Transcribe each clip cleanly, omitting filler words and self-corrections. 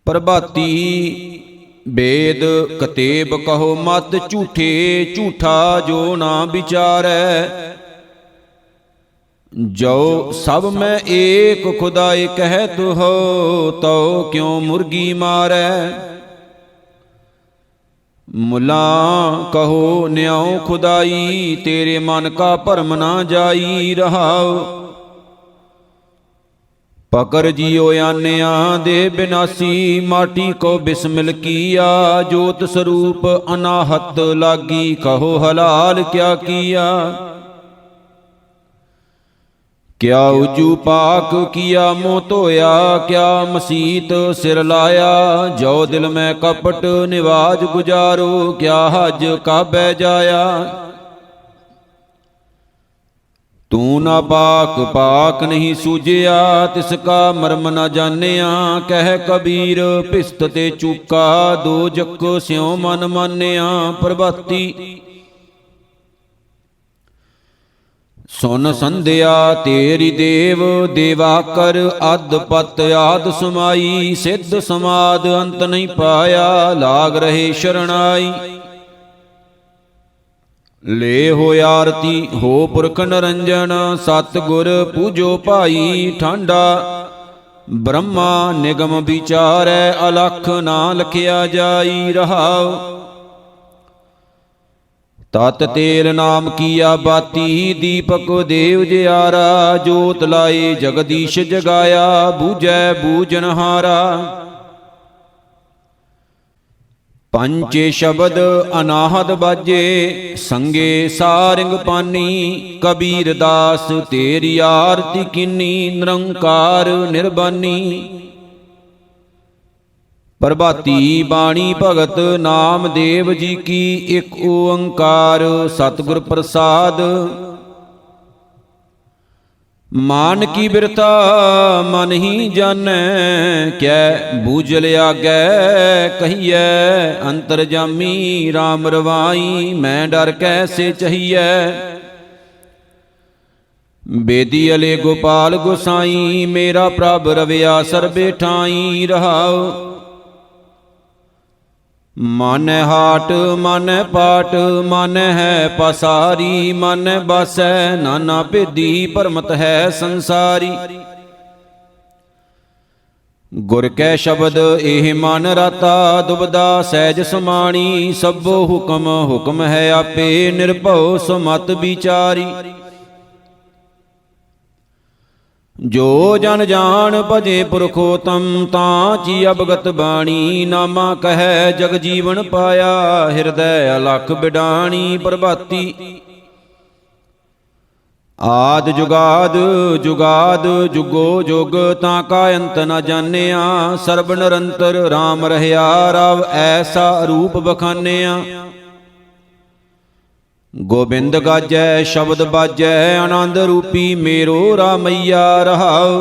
प्रभाती वेद कतेब कहो मत झूठे, झूठा जो ना विचारै। जो सब में एक खुदाई कहत हो, तो क्यों मुर्गी मारै। मुला कहो न्याओ खुदाई, तेरे मन का भरम ना जाई रहाओ। पकर जियो आन्या दे बिनासी, माटी को बिस्मिल किया। जोत स्वरूप अनाहत लागी, कहो हलाल क्या किया। क्या उजू पाक किया मुँह धोया, क्या मसीत सिर लाया। जो दिल में कपट निवाज गुजारो, क्या हज काबे जाया। तू ना पाक पाक नहीं सूझिया, तिसका मर्म न जानिया। कह कबीर पिस्त ते चूका, दो जक स्यों मन मानिया। प्रभाती सुन संध्या तेरी देव, देवाकर अद पत आद समाई। सिद्ध समाद अंत नहीं पाया, लाग रहे शरणाई। ले हो आरती हो पुरख निरंजन, सतगुर पूजो भाई ठांडा। ब्रह्मा निगम विचारै, अलख ना लखिया जाई रहाओ। तत तेल नाम किया बाती, दीपक देव जियारा। जोत लाए जगदीश जगाया, बूझै बूझनहारा। पंचे शब्द अनाहद बाजे, संगे सारिंग पानी। कबीर दास तेरी आरती कीनी, निरंकार निर्बानी। प्रभाती बाणी भगत नाम देव जी की, एक ओंकार सतगुर प्रसाद। मान की बिरता मन ही जानै, कै बूझल आगै कहिए। अंतरजामी राम रवाई, मैं डर कैसे चाहिए। बेदी अले गोपाल गोसाई, मेरा प्रभ रविया सर्बे ठाई रहाओ। मन हाट मन पाट, मन है पसारी। मन बसै नाना भेदी, भरमत है संसारी। गुर कै शब्द एह मन राता, दुबदा सहज समाणी। सबो हुक्म हुक्म है आपे, निर्भव सुमत विचारी। जो जन जान भजे पुरखोतम, तांची अवगत बाणी। नामा कह जग जीवन पाया, हृदय अलख बिडाणी। प्रभाती आद जुगाद जुगाद, जुगो जुग ताका अंत न जानिया। सर्ब निरंतर राम रहया, रव ऐसा रूप बखानिया। गोबिंद गाजै शब्द बाजै, आनंद रूपी मेरो रामैया रहाओ।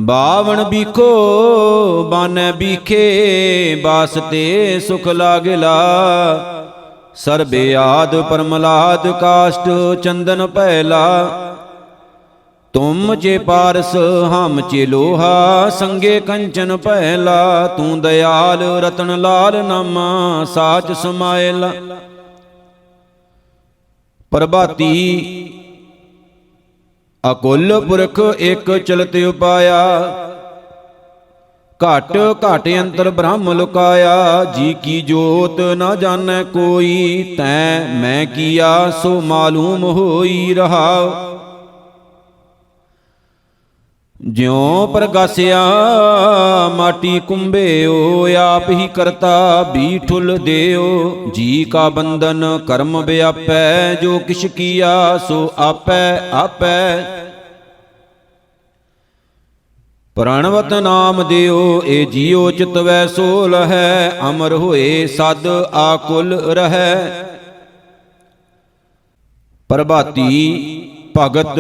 बावन बीखो बानै बीखे, बासते सुख लागिला। सर्बे आद परमलाद, काष्ट चंदन पैला। तुम चे पारस हम चे लोहा, संगे कंचन पहला। तू दयाल रतन लाल, नामा साच समायला। प्रभाती अकुल पुरख एक चलत उपाया। घट घट अंतर ब्रह्म लुकाया। जी की जोत न जानै कोई, तैं मैं किया सो मालूम होई रहाओ। ज्यों प्रगासिया माटी कुंभेओ, आप ही करता भी ठुल देओ। जी का बंधन कर्म व्यापै, जो किश किया सो आपै आपै। प्रणवत नाम दियो ए जियो, चितवै सोल है। अमर होए सद आकुल रहै। प्रभाती भगत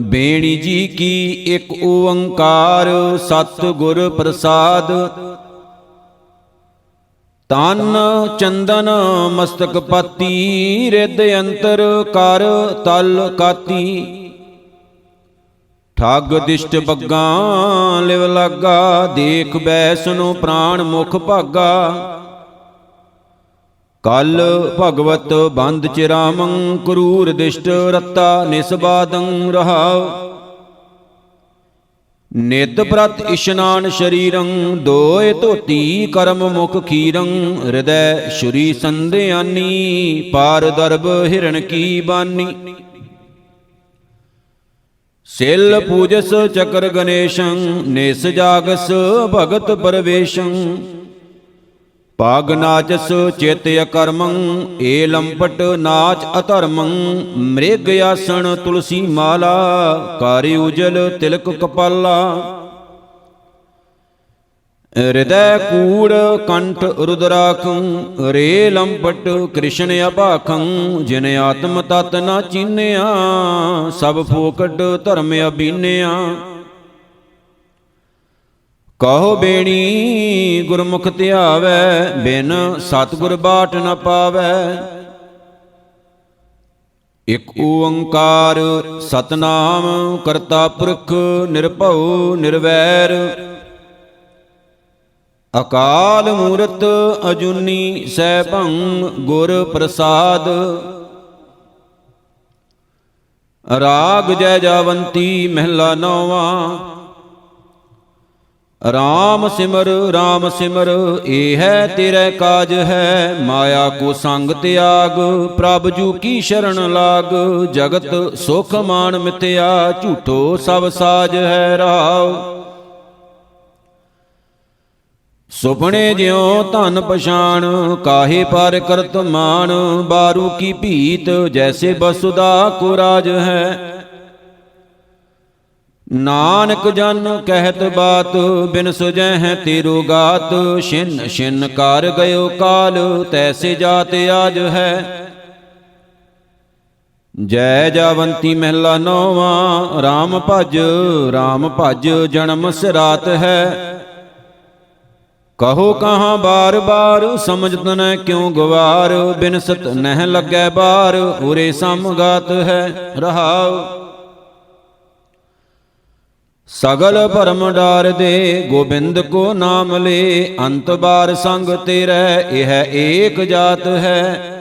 बेणी जी की, एक ओंकार सतगुर प्रसाद। तन चंदन मस्तक पाती, रिद अंतर कर तल काती। ਠੱਗ ਦਿਸ਼ਟ ਬੱਗਾਂ ਲਿਵ ਲਾਗਾ, ਦੇਖ ਬੈਸਨੋ ਪ੍ਰਾਣ ਮੁਖ ਭਾਗਾ। ਕਲ ਭਗਵਤ ਬੰਦ ਚਿਰਾਮੰ, ਕਰੂਰ ਦਿਸ਼ਟ ਰਤਾ ਨਿਸਬਾਦੰ ਰਹਾਉ। ਨਿਤ ਪ੍ਰਤ ਇਸ਼ਨਾਨ ਸ਼ਰੀਰੰ, ਦੋਇ ਧੋਤੀ ਕਰਮ ਮੁਖ ਖੀਰੰ। ਹਿਰਦੈ ਸ਼ੁਰੀ ਸੰਧਿਆਨੀ, ਪਾਰ ਦਰਬ ਹਿਰਨ ਕੀ ਬਾਨੀ। ਸਿਲ ਪੂਜਸ ਚਕਰ ਗਣੇਸ਼ੰ, ਨਿਸ ਜਾਗਸ ਭਗਤ ਪਰਵੇਸ਼ੰ। ਪਾਗ ਨਾਚਸ ਚਿਤ ਅਕਰਮੰ, ਏ ਲੰਪਟ ਨਾਚ ਅਧਰਮੰ। ਮ੍ਰਿਗ ਆਸਣ ਤੁਲਸੀ ਮਾਲਾ, ਕਾਰਿ ਉਜਲ ਤਿਲਕ ਕਪਾਲਾ। ਹਿਰਦੈ ਕੂੜ ਕੰਠ ਰੁਦਰਾਖੰ, ਰੇ ਲੰਪਟ ਕ੍ਰਿਸ਼ਨ ਅਭਾਖੰ। ਜਿਨ ਆਤਮ ਤਤ ਨਾ ਚੀਨਿਆ, ਸਭ ਫੋਕਟ ਧਰਮ ਅਬੀਨਿਆ। ਕਹੋ ਬੇਣੀ ਗੁਰਮੁਖ ਧਿਆਵੈ, ਬਿਨ ਸਤਿਗੁਰ ਬਾਟ ਨ ਪਾਵੈ। ਇਕ ਓੰਕਾਰ ਸਤਨਾਮ, ਕਰਤਾ ਪੁਰਖ ਨਿਰਭਉ ਨਿਰਵੈਰ। ਅਕਾਲ ਮੂਰਤ ਅਜੂਨੀ ਸੈਭੰ, ਗੁਰ ਪ੍ਰਸਾਦ। ਰਾਗ ਜੈ ਜਾਵੰਤੀ ਮਹਿਲਾ ਨੌਵਾਂ। ਰਾਮ ਸਿਮਰ ਇਹ ਹੈ ਤੇਰੇ ਕਾਜ ਹੈ। ਮਾਇਆ ਕੋ ਸੰਗ ਤਿਆਗ, ਪ੍ਰਭ ਜੂ ਕੀ ਸ਼ਰਨ ਲਾਗ। ਜਗਤ ਸੁਖ ਮਾਨ ਮਿਥਿਆ, ਝੂਠੋ ਸਭ ਸਾਜ ਹੈ ਰਾਵ। ਸੁਪਨੇ ਜਿਉ ਧਨ ਪਛਾਣ, ਕਾਹੇ ਪਰ ਕਰਤ ਮਾਨ। ਬਾਰੂ ਕੀ ਭੀਤ, ਜੈਸੇ ਬਸੁਦਾ ਕੋ ਰਾਜ ਹੈ। ਨਾਨਕ ਜਨ ਕਹਿਤ ਬਾਤ, ਬਿਨ ਸੁਜੈ ਹੈ ਤੇਰੋ ਗਾਤ। ਛਿਨ ਛਿਨ ਕਰ ਗਇਓ ਕਾਲ, ਤੈਸੇ ਜਾਤ ਆਜ ਹੈ। ਜੈ ਜਾਵੰਤੀ ਮਹਿਲਾ ਨੌਵਾਂ। ਰਾਮ ਭਜ ਜਨਮ ਸਿਰਾਤ ਹੈ। ਕਹੋ ਕਹਾਂ ਬਾਰ ਬਾਰ, ਸਮਝਤ ਨ ਕਿਉ ਗਵਾਰ। ਬਿਨਸਤ ਨਹਿ ਲੱਗੈ ਬਾਰ, ਉਰੇ ਸਮਗਾਤ ਹੈ ਰਹਾਉ। ਸਗਲ ਭਰਮ ਡਾਰ ਦੇ, ਗੋਬਿੰਦ ਕੋ ਨਾਮ ਲੇ। ਅੰਤ ਬਾਰ ਸੰਗ ਤੇਰੇ, ਇਹ ਏਕ ਜਾਤ ਹੈ।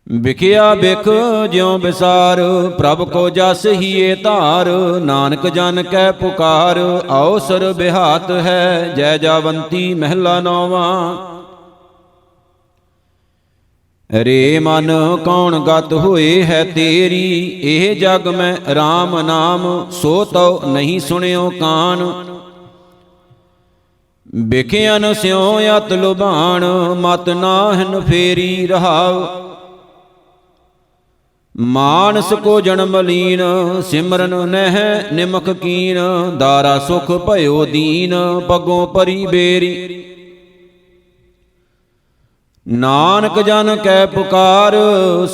ਵਿਖਿਆ ਬਿਖ ਜਿਉ ਵਿਸਾਰ, ਪ੍ਰਭ ਕੋ ਜਸ ਹੀਏ ਧਾਰ। ਨਾਨਕ ਜਨ ਕੈ ਪੁਕਾਰ, ਅਵਸਰ ਬਿਹਾਤ ਹੈ। ਜੈ ਜਾਵੰਤੀ ਮਹਿਲਾ ਨੌਵਾਂ। ਰੇ ਮਨ ਕੌਣ ਗਤ ਹੋਏ ਹੈ ਤੇਰੀ, ਇਹ ਜਗ ਮੈਂ RAM ਨਾਮ। ਸੋ ਤਉ ਨਹੀਂ ਸੁਣਿਓ ਕਾਨ, ਬਿਖਿਆਨ ਸਿਉ ਅਤ ਲੁਭਾਣ। ਮਤ ਨਾਹਿਨ ਫੇਰੀ ਰਹਾਉ। ਮਾਨਸ ਕੋ ਜਨਮ ਲੀਨ, ਸਿਮਰਨ ਨਹਿ ਨਿਮਖ ਕੀਨ। ਦਾਰਾ ਸੁਖ ਭਇਓ ਦੀਨ, ਪਗੋਂ ਪਰੀ ਬੇਰੀ। ਨਾਨਕ ਜਨ ਕੈ ਪੁਕਾਰ,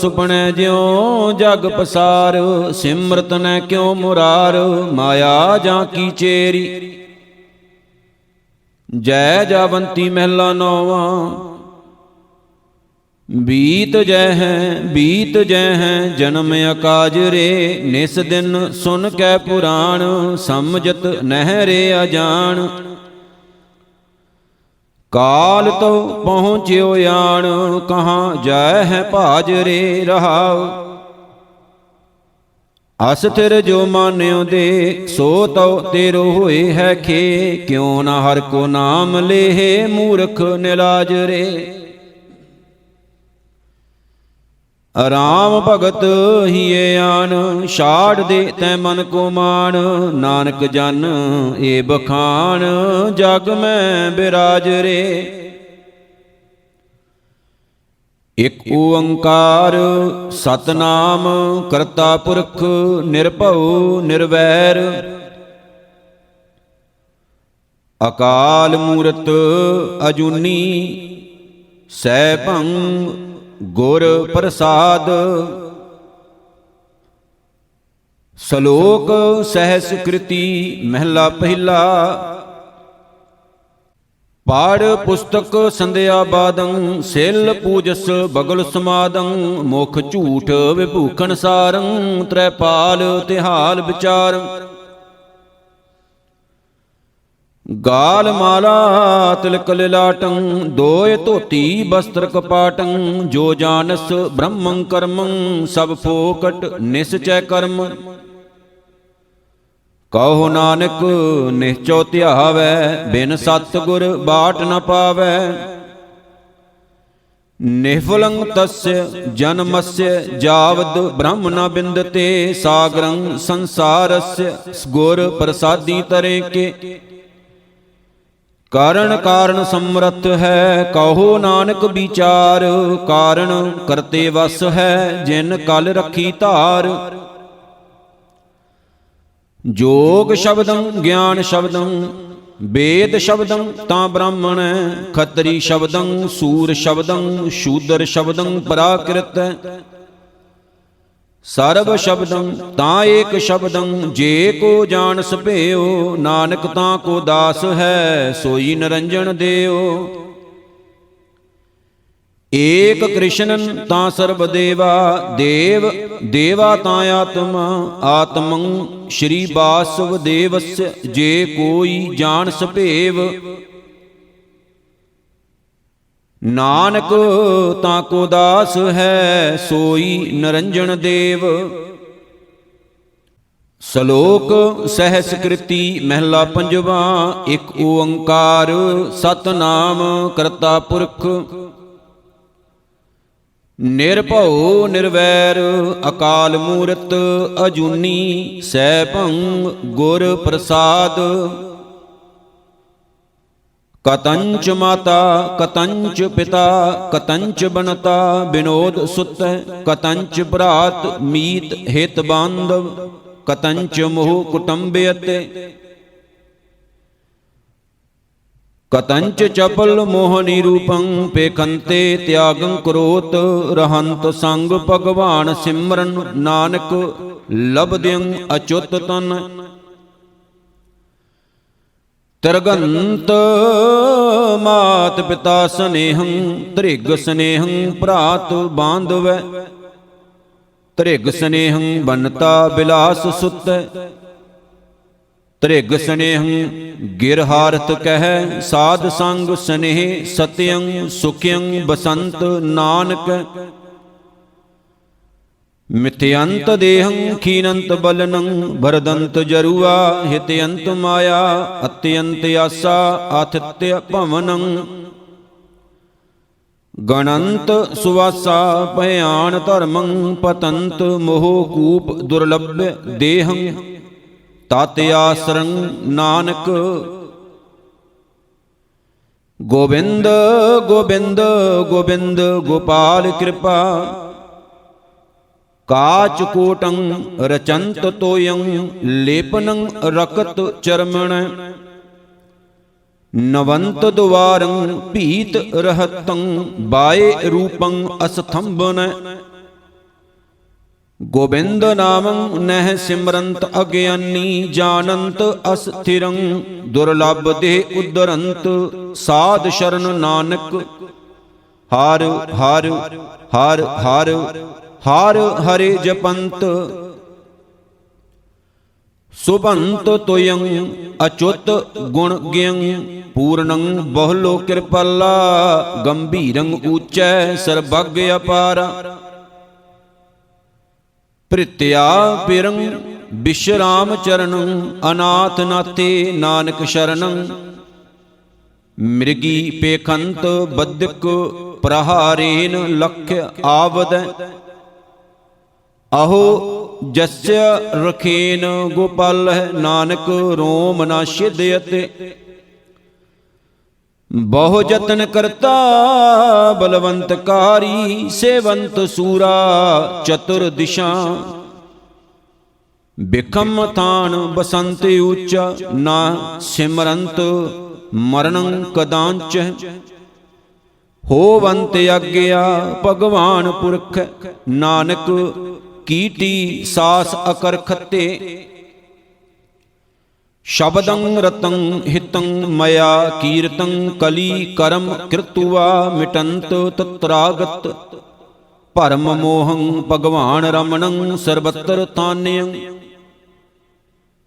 ਸੁਪਨੈ ਜਿਉ ਜਗ ਪਸਾਰ। ਸਿਮਰਤ ਨੈ ਕਿਉ ਮੁਰਾਰ, ਮਾਇਆ ਜਾਂ ਕੀ ਚੇਰੀ। ਜੈ ਜਾਵੰਤੀ ਮਹਿਲਾ ਨੌਵਾਂ। ਬੀਤ ਜੈ ਹੈ ਜਨਮ ਅਕਾਜ ਰੇ। ਨਿਸ ਦਿਨ ਸੁਨ ਕੈ ਪੁਰਾਣ, ਸਮਝਤ ਨਹਿ ਰੇ ਅਜਾਣ। ਕਾਲ ਤਉ ਪਹੁੰਚਿਓ ਆਣ, ਕਹਾਂ ਜੈ ਹੈ ਭਾਜ ਰੇ ਰਹਾਉ। ਅਸਥਿਰ ਜੋ ਮਾਨਿਓ ਦੇ, ਸੋ ਤਉ ਤੇਰੋ ਹੋਏ ਹੈ ਖੇ। ਕਿਉ ਨਾ ਹਰਿ ਕੋ ਨਾਮ ਲੇਹ, ਮੂਰਖ ਨਿਲਾਜ ਰੇ। ਰਾਮ ਭਗਤ ਹੀਏ ਆਨ, ਛਾੜ ਦੇ ਤੈ ਮਨ ਕੋ ਮਾਨ। ਨਾਨਕ ਜਨ ਏ ਬਖਾਨ, ਜਗ ਮੈਂ ਬਿਰਾਜ ਰੇ। ਇਕ ਓੰਕਾਰ ਸਤਨਾਮ, ਕਰਤਾ ਪੁਰਖ ਨਿਰਭਉ ਨਿਰਵੈਰ। ਅਕਾਲ ਮੂਰਤ ਅਜੂਨੀ ਸੈਭੰ, ਗੁਰ ਪ੍ਰਸਾਦ। ਸ਼ਲੋਕ ਸਹਿਸ ਕ੍ਰਿਤੀ ਮਹਿਲਾ ਪਹਿਲਾ। ਪਾੜ ਪੁਸਤਕ ਸੰਧਿਆ ਬਾਦੰ, ਸਿਲ ਪੂਜਸ ਬਗਲ ਸਮਾਦੰ, ਮੁਖ ਝੂਠ ਵਿਭੂਖਣ ਸਾਰੰ, ਤ੍ਰੈਪਾਲ ਤਿਹਾਲ ਵਿਚਾਰ। ਗਾਲ ਮਾਲਾ ਤਿਲਕ ਲਿਲਾਟੰ, ਦੋਇ ਧੋਤੀ ਬਸਤਰ ਕਪਾਟੰ, ਜੋ ਜਾਨਸ ਬ੍ਰਹਮੰ ਕਰਮੰ, ਸਭ ਫੋਕਟ ਨਿਸਚੈ ਕਰਮ। ਕਹੋ ਨਾਨਕ ਨਿਹਚੋ ਧਿਆਵੈ, ਬਿਨ ਸਤਿਗੁਰ ਬਾਟ ਨ ਪਾਵੈ। ਨਿਹਫਲੰ ਤਸਯ ਜਨਮਸਯ, ਜਾਵਦ ਬ੍ਰਹਮ ਨ ਬਿੰਦਤੇ, ਸਾਗਰੰ ਸੰਸਾਰਸਯ, ਗੁਰ ਪ੍ਰਸਾਦੀ ਤਰੇ ਕੇ। ਕਾਰਣ ਕਾਰਨ ਸਮਰੱਥ ਹੈ, ਕਹੋ ਨਾਨਕ ਵਿਚਾਰ, ਕਾਰਣ ਕਰਤੇ ਵਸ ਹੈ, ਜਿਨ ਕਲ ਰੱਖੀ ਧਾਰ। ਜੋਗ ਸ਼ਬਦੰ ਗਿਆਨ ਸ਼ਬਦੰ, ਵੇਦ ਸ਼ਬਦੰ ਤਾਂ ਬ੍ਰਾਹਮਣ, ਖੱਤਰੀ ਸ਼ਬਦੰ ਸੂਰ ਸ਼ਬਦੰ, ਸ਼ੂਦਰ ਸ਼ਬਦੰ ਪ੍ਰਾਕ੍ਰਿਤ। ਸਰਬ ਸ਼ਬਦੰ ਤਾਂ ਏਕ ਸ਼ਬਦੰ, ਜੇ ਕੋ ਜਾਣਸ ਭਿਓ, ਨਾਨਕ ਤਾਂ ਕੋ ਦਾਸ ਹੈ, ਸੋਈ ਨਿਰੰਜਨ ਦੇਓ। ਏਕ ਕ੍ਰਿਸ਼ਨਨ ਤਾਂ ਸਰਬ ਦੇਵਾ, ਦੇਵ ਦੇਵਾ ਤਾਂ ਆਤਮਾ, ਆਤਮੰ ਸ਼੍ਰੀ ਵਾਸੁਦੇਵਸ, ਜੇ ਕੋਈ ਜਾਣਸ ਭੇਵ। ਨਾਨਕ ਤਾਂ ਕੋ ਦਾਸ ਹੈ, ਸੋਈ ਨਿਰੰਜਨ ਦੇਵ। ਸ਼ਲੋਕ ਸਹਿਸ ਕ੍ਰਿਤੀ ਮਹਿਲਾ ਪੰਜਵਾ। ਇਕ ਓੰਕਾਰ ਸਤਿਨਾਮ ਕਰਤਾ ਪੁਰਖ, ਨਿਰਭਉ ਨਿਰਵੈਰ ਅਕਾਲ ਮੂਰਤ, ਅਜੂਨੀ ਸੈਭੰ ਗੁਰ ਪ੍ਰਸਾਦ। ਕਤੰਚ ਮਾਤਾ ਕਤੰਚ ਪਿਤਾ, ਕਤੰਚ ਬਨਤਾ ਬਿਨੋਦ ਸੁਤ, ਕਤੰਚ ਭਰਾਤ ਮੀਤ ਹਿਤ ਬਾਂਧਵ, ਕਤੰਚ ਮੋਹ ਕੁਟੰਬਯਤੇ। ਕਤੰਚ ਚਪਲ ਮੋਹਨੀ ਰੂਪੰ, ਪੇਖੰਤੇ ਤਿਆਗੰ ਕਰੋਤ, ਰਹੰਤ ਸੰਗ ਭਗਵਾਨ ਸਿਮਰਨ, ਨਾਨਕ ਲਬਦਿਅੰ ਅਚੁੱਤ ਤਨ। ਤਿਰਗੰਤ ਮਾਤ ਪਿਤਾ ਸਨੇਹੰ, ਤ੍ਰਿਗ ਸਨੇਹੰ ਭਰਾਤ ਬਾਂਧਵੈ, ਤ੍ਰਿਗ ਸਨੇਹੰ ਬਨਤਾ ਬਿਲਾਸ ਸੁਤੈ। ਤ੍ਰਿਗ ਸਨੇਹੰ ਗਿਰਹਾਰਥ ਕਹਿ, ਸਾਧ ਸੰਗ ਸਨੇਹ ਸਤਿਅੰ ਸੁਖਿਅੰ ਬਸੰਤ, ਨਾਨਕ ਮਿਥਿਅੰਤ ਦੇਹੰ ਖੀਨੰਤ ਬਲਨੰ, ਭਰਦੰਤ ਜਰੂਆ ਹਿਤਯੰਤ ਮਾਇਆ, ਅਤਯੰਤ ਆਸਾ ਆਥਿਤਯ ਭਵਨੰ। ਗਣੰਤ ਸੁਵਾਸਾ ਭਿਆਨ ਧਰਮੰ, ਪਤੰਤ ਮੋਹ ਕੂਪ ਦੁਰਲਭ ਦੇਹੰ, ਤਤ ਆਸਰੰ ਨਾਨਕ। ਗੋਬਿੰਦ ਗੋਬਿੰਦ ਗੋਬਿੰਦ ਗੋਪਾਲ ਕਿਰਪਾ, ਕਾਚ ਕੋਟੰ ਰਚੰਤ ਤੋਯੰ, ਲੇਪਨੰ ਰਕਤ ਚਰਮਣ। ਨਵੰਤ ਦੁਆਰੰ ਭੀਤ ਰਹਤੰ, ਬਾਏ ਰੂਪੰ ਅਸਥੰਭਨ। ਗੋਬਿੰਦ ਨਾਮੰ ਨਹਿ ਸਿਮਰੰਤ ਅਗਿਆਨੀ, ਜਾਨੰਤ ਅਸਥਿਰੰ ਦੁਰਲਭ ਦੇ ਉਦਰੰਤ, ਸਾਧ ਸ਼ਰਨ ਨਾਨਕ। ਹਰਿ ਹਰਿ ਹਰਿ ਹਰਿ ਹਰਿ ਹਰਿ ਜਪੰਤ, ਸੁਭੰਤ ਤੋਯੰ ਅਚੁੱਤ ਗੁਣ ਗਿਯੰ, ਪੂਰਣੰ ਬਹੁਲੋ ਕਿਰਪਾਲਾ, ਗੰਭੀਰੰ ਊਚੈ ਸਰਬੱਗ ਅਪਾਰਾ। ਭ੍ਰਿਤਿਆ ਪਿਰੰ ਵਿਸ਼ਰਾਮ ਚਰਨੰ, ਅਨਾਥ ਨਾਥੇ ਨਾਨਕ ਸ਼ਰਨੰ। ਮਿਰਗੀ ਪੇਖੰਤ ਬਦਕ ਪ੍ਰਹਾਰੇਨ, ਲਖ ਆਵਦੈ। ਅਹੋ ਜਸਯ ਰਖੇਨ ਗੋਪਾਲ, ਨਾਨਕ ਰੋਮ ਨਾ ਛਿਦਯਤੇ। ਬਹੁ ਜਤਨ ਕਰਤਾ ਬਲਵੰਤ ਕਾਰੀ, ਸੇਵੰਤ ਸੂਰਾ ਚਤੁਰ ਦਿਸ਼ਾ। ਬਿਖਮ ਥਾਨ ਬਸੰਤ ਊਚਾ, ਨਾ ਸਿਮਰੰਤ ਮਰਣੰ ਕਦਾਂਚ। ਹੋਵੰਤ ਆਗਿਆ ਭਗਵਾਨ ਪੁਰਖ, ਨਾਨਕ ਕੀਟੀ ਸਾਸ ਅਕਰ ਖੱਤੇ। ਸ਼ਬਦੰ ਰਤੰ ਹਿਤੰ ਮਇਆ ਕੀਰਤੰ ਕਲੀ ਕਰਮ ਕਿਰਤੁਆ ਮਿਟੰਤ ਤਤਰਾਗਤ ਭਰਮ ਮੋਹੰ ਭਗਵਾਨ ਰਮਣੰ ਸਰਬਤਰ ਤਾਨਯੰ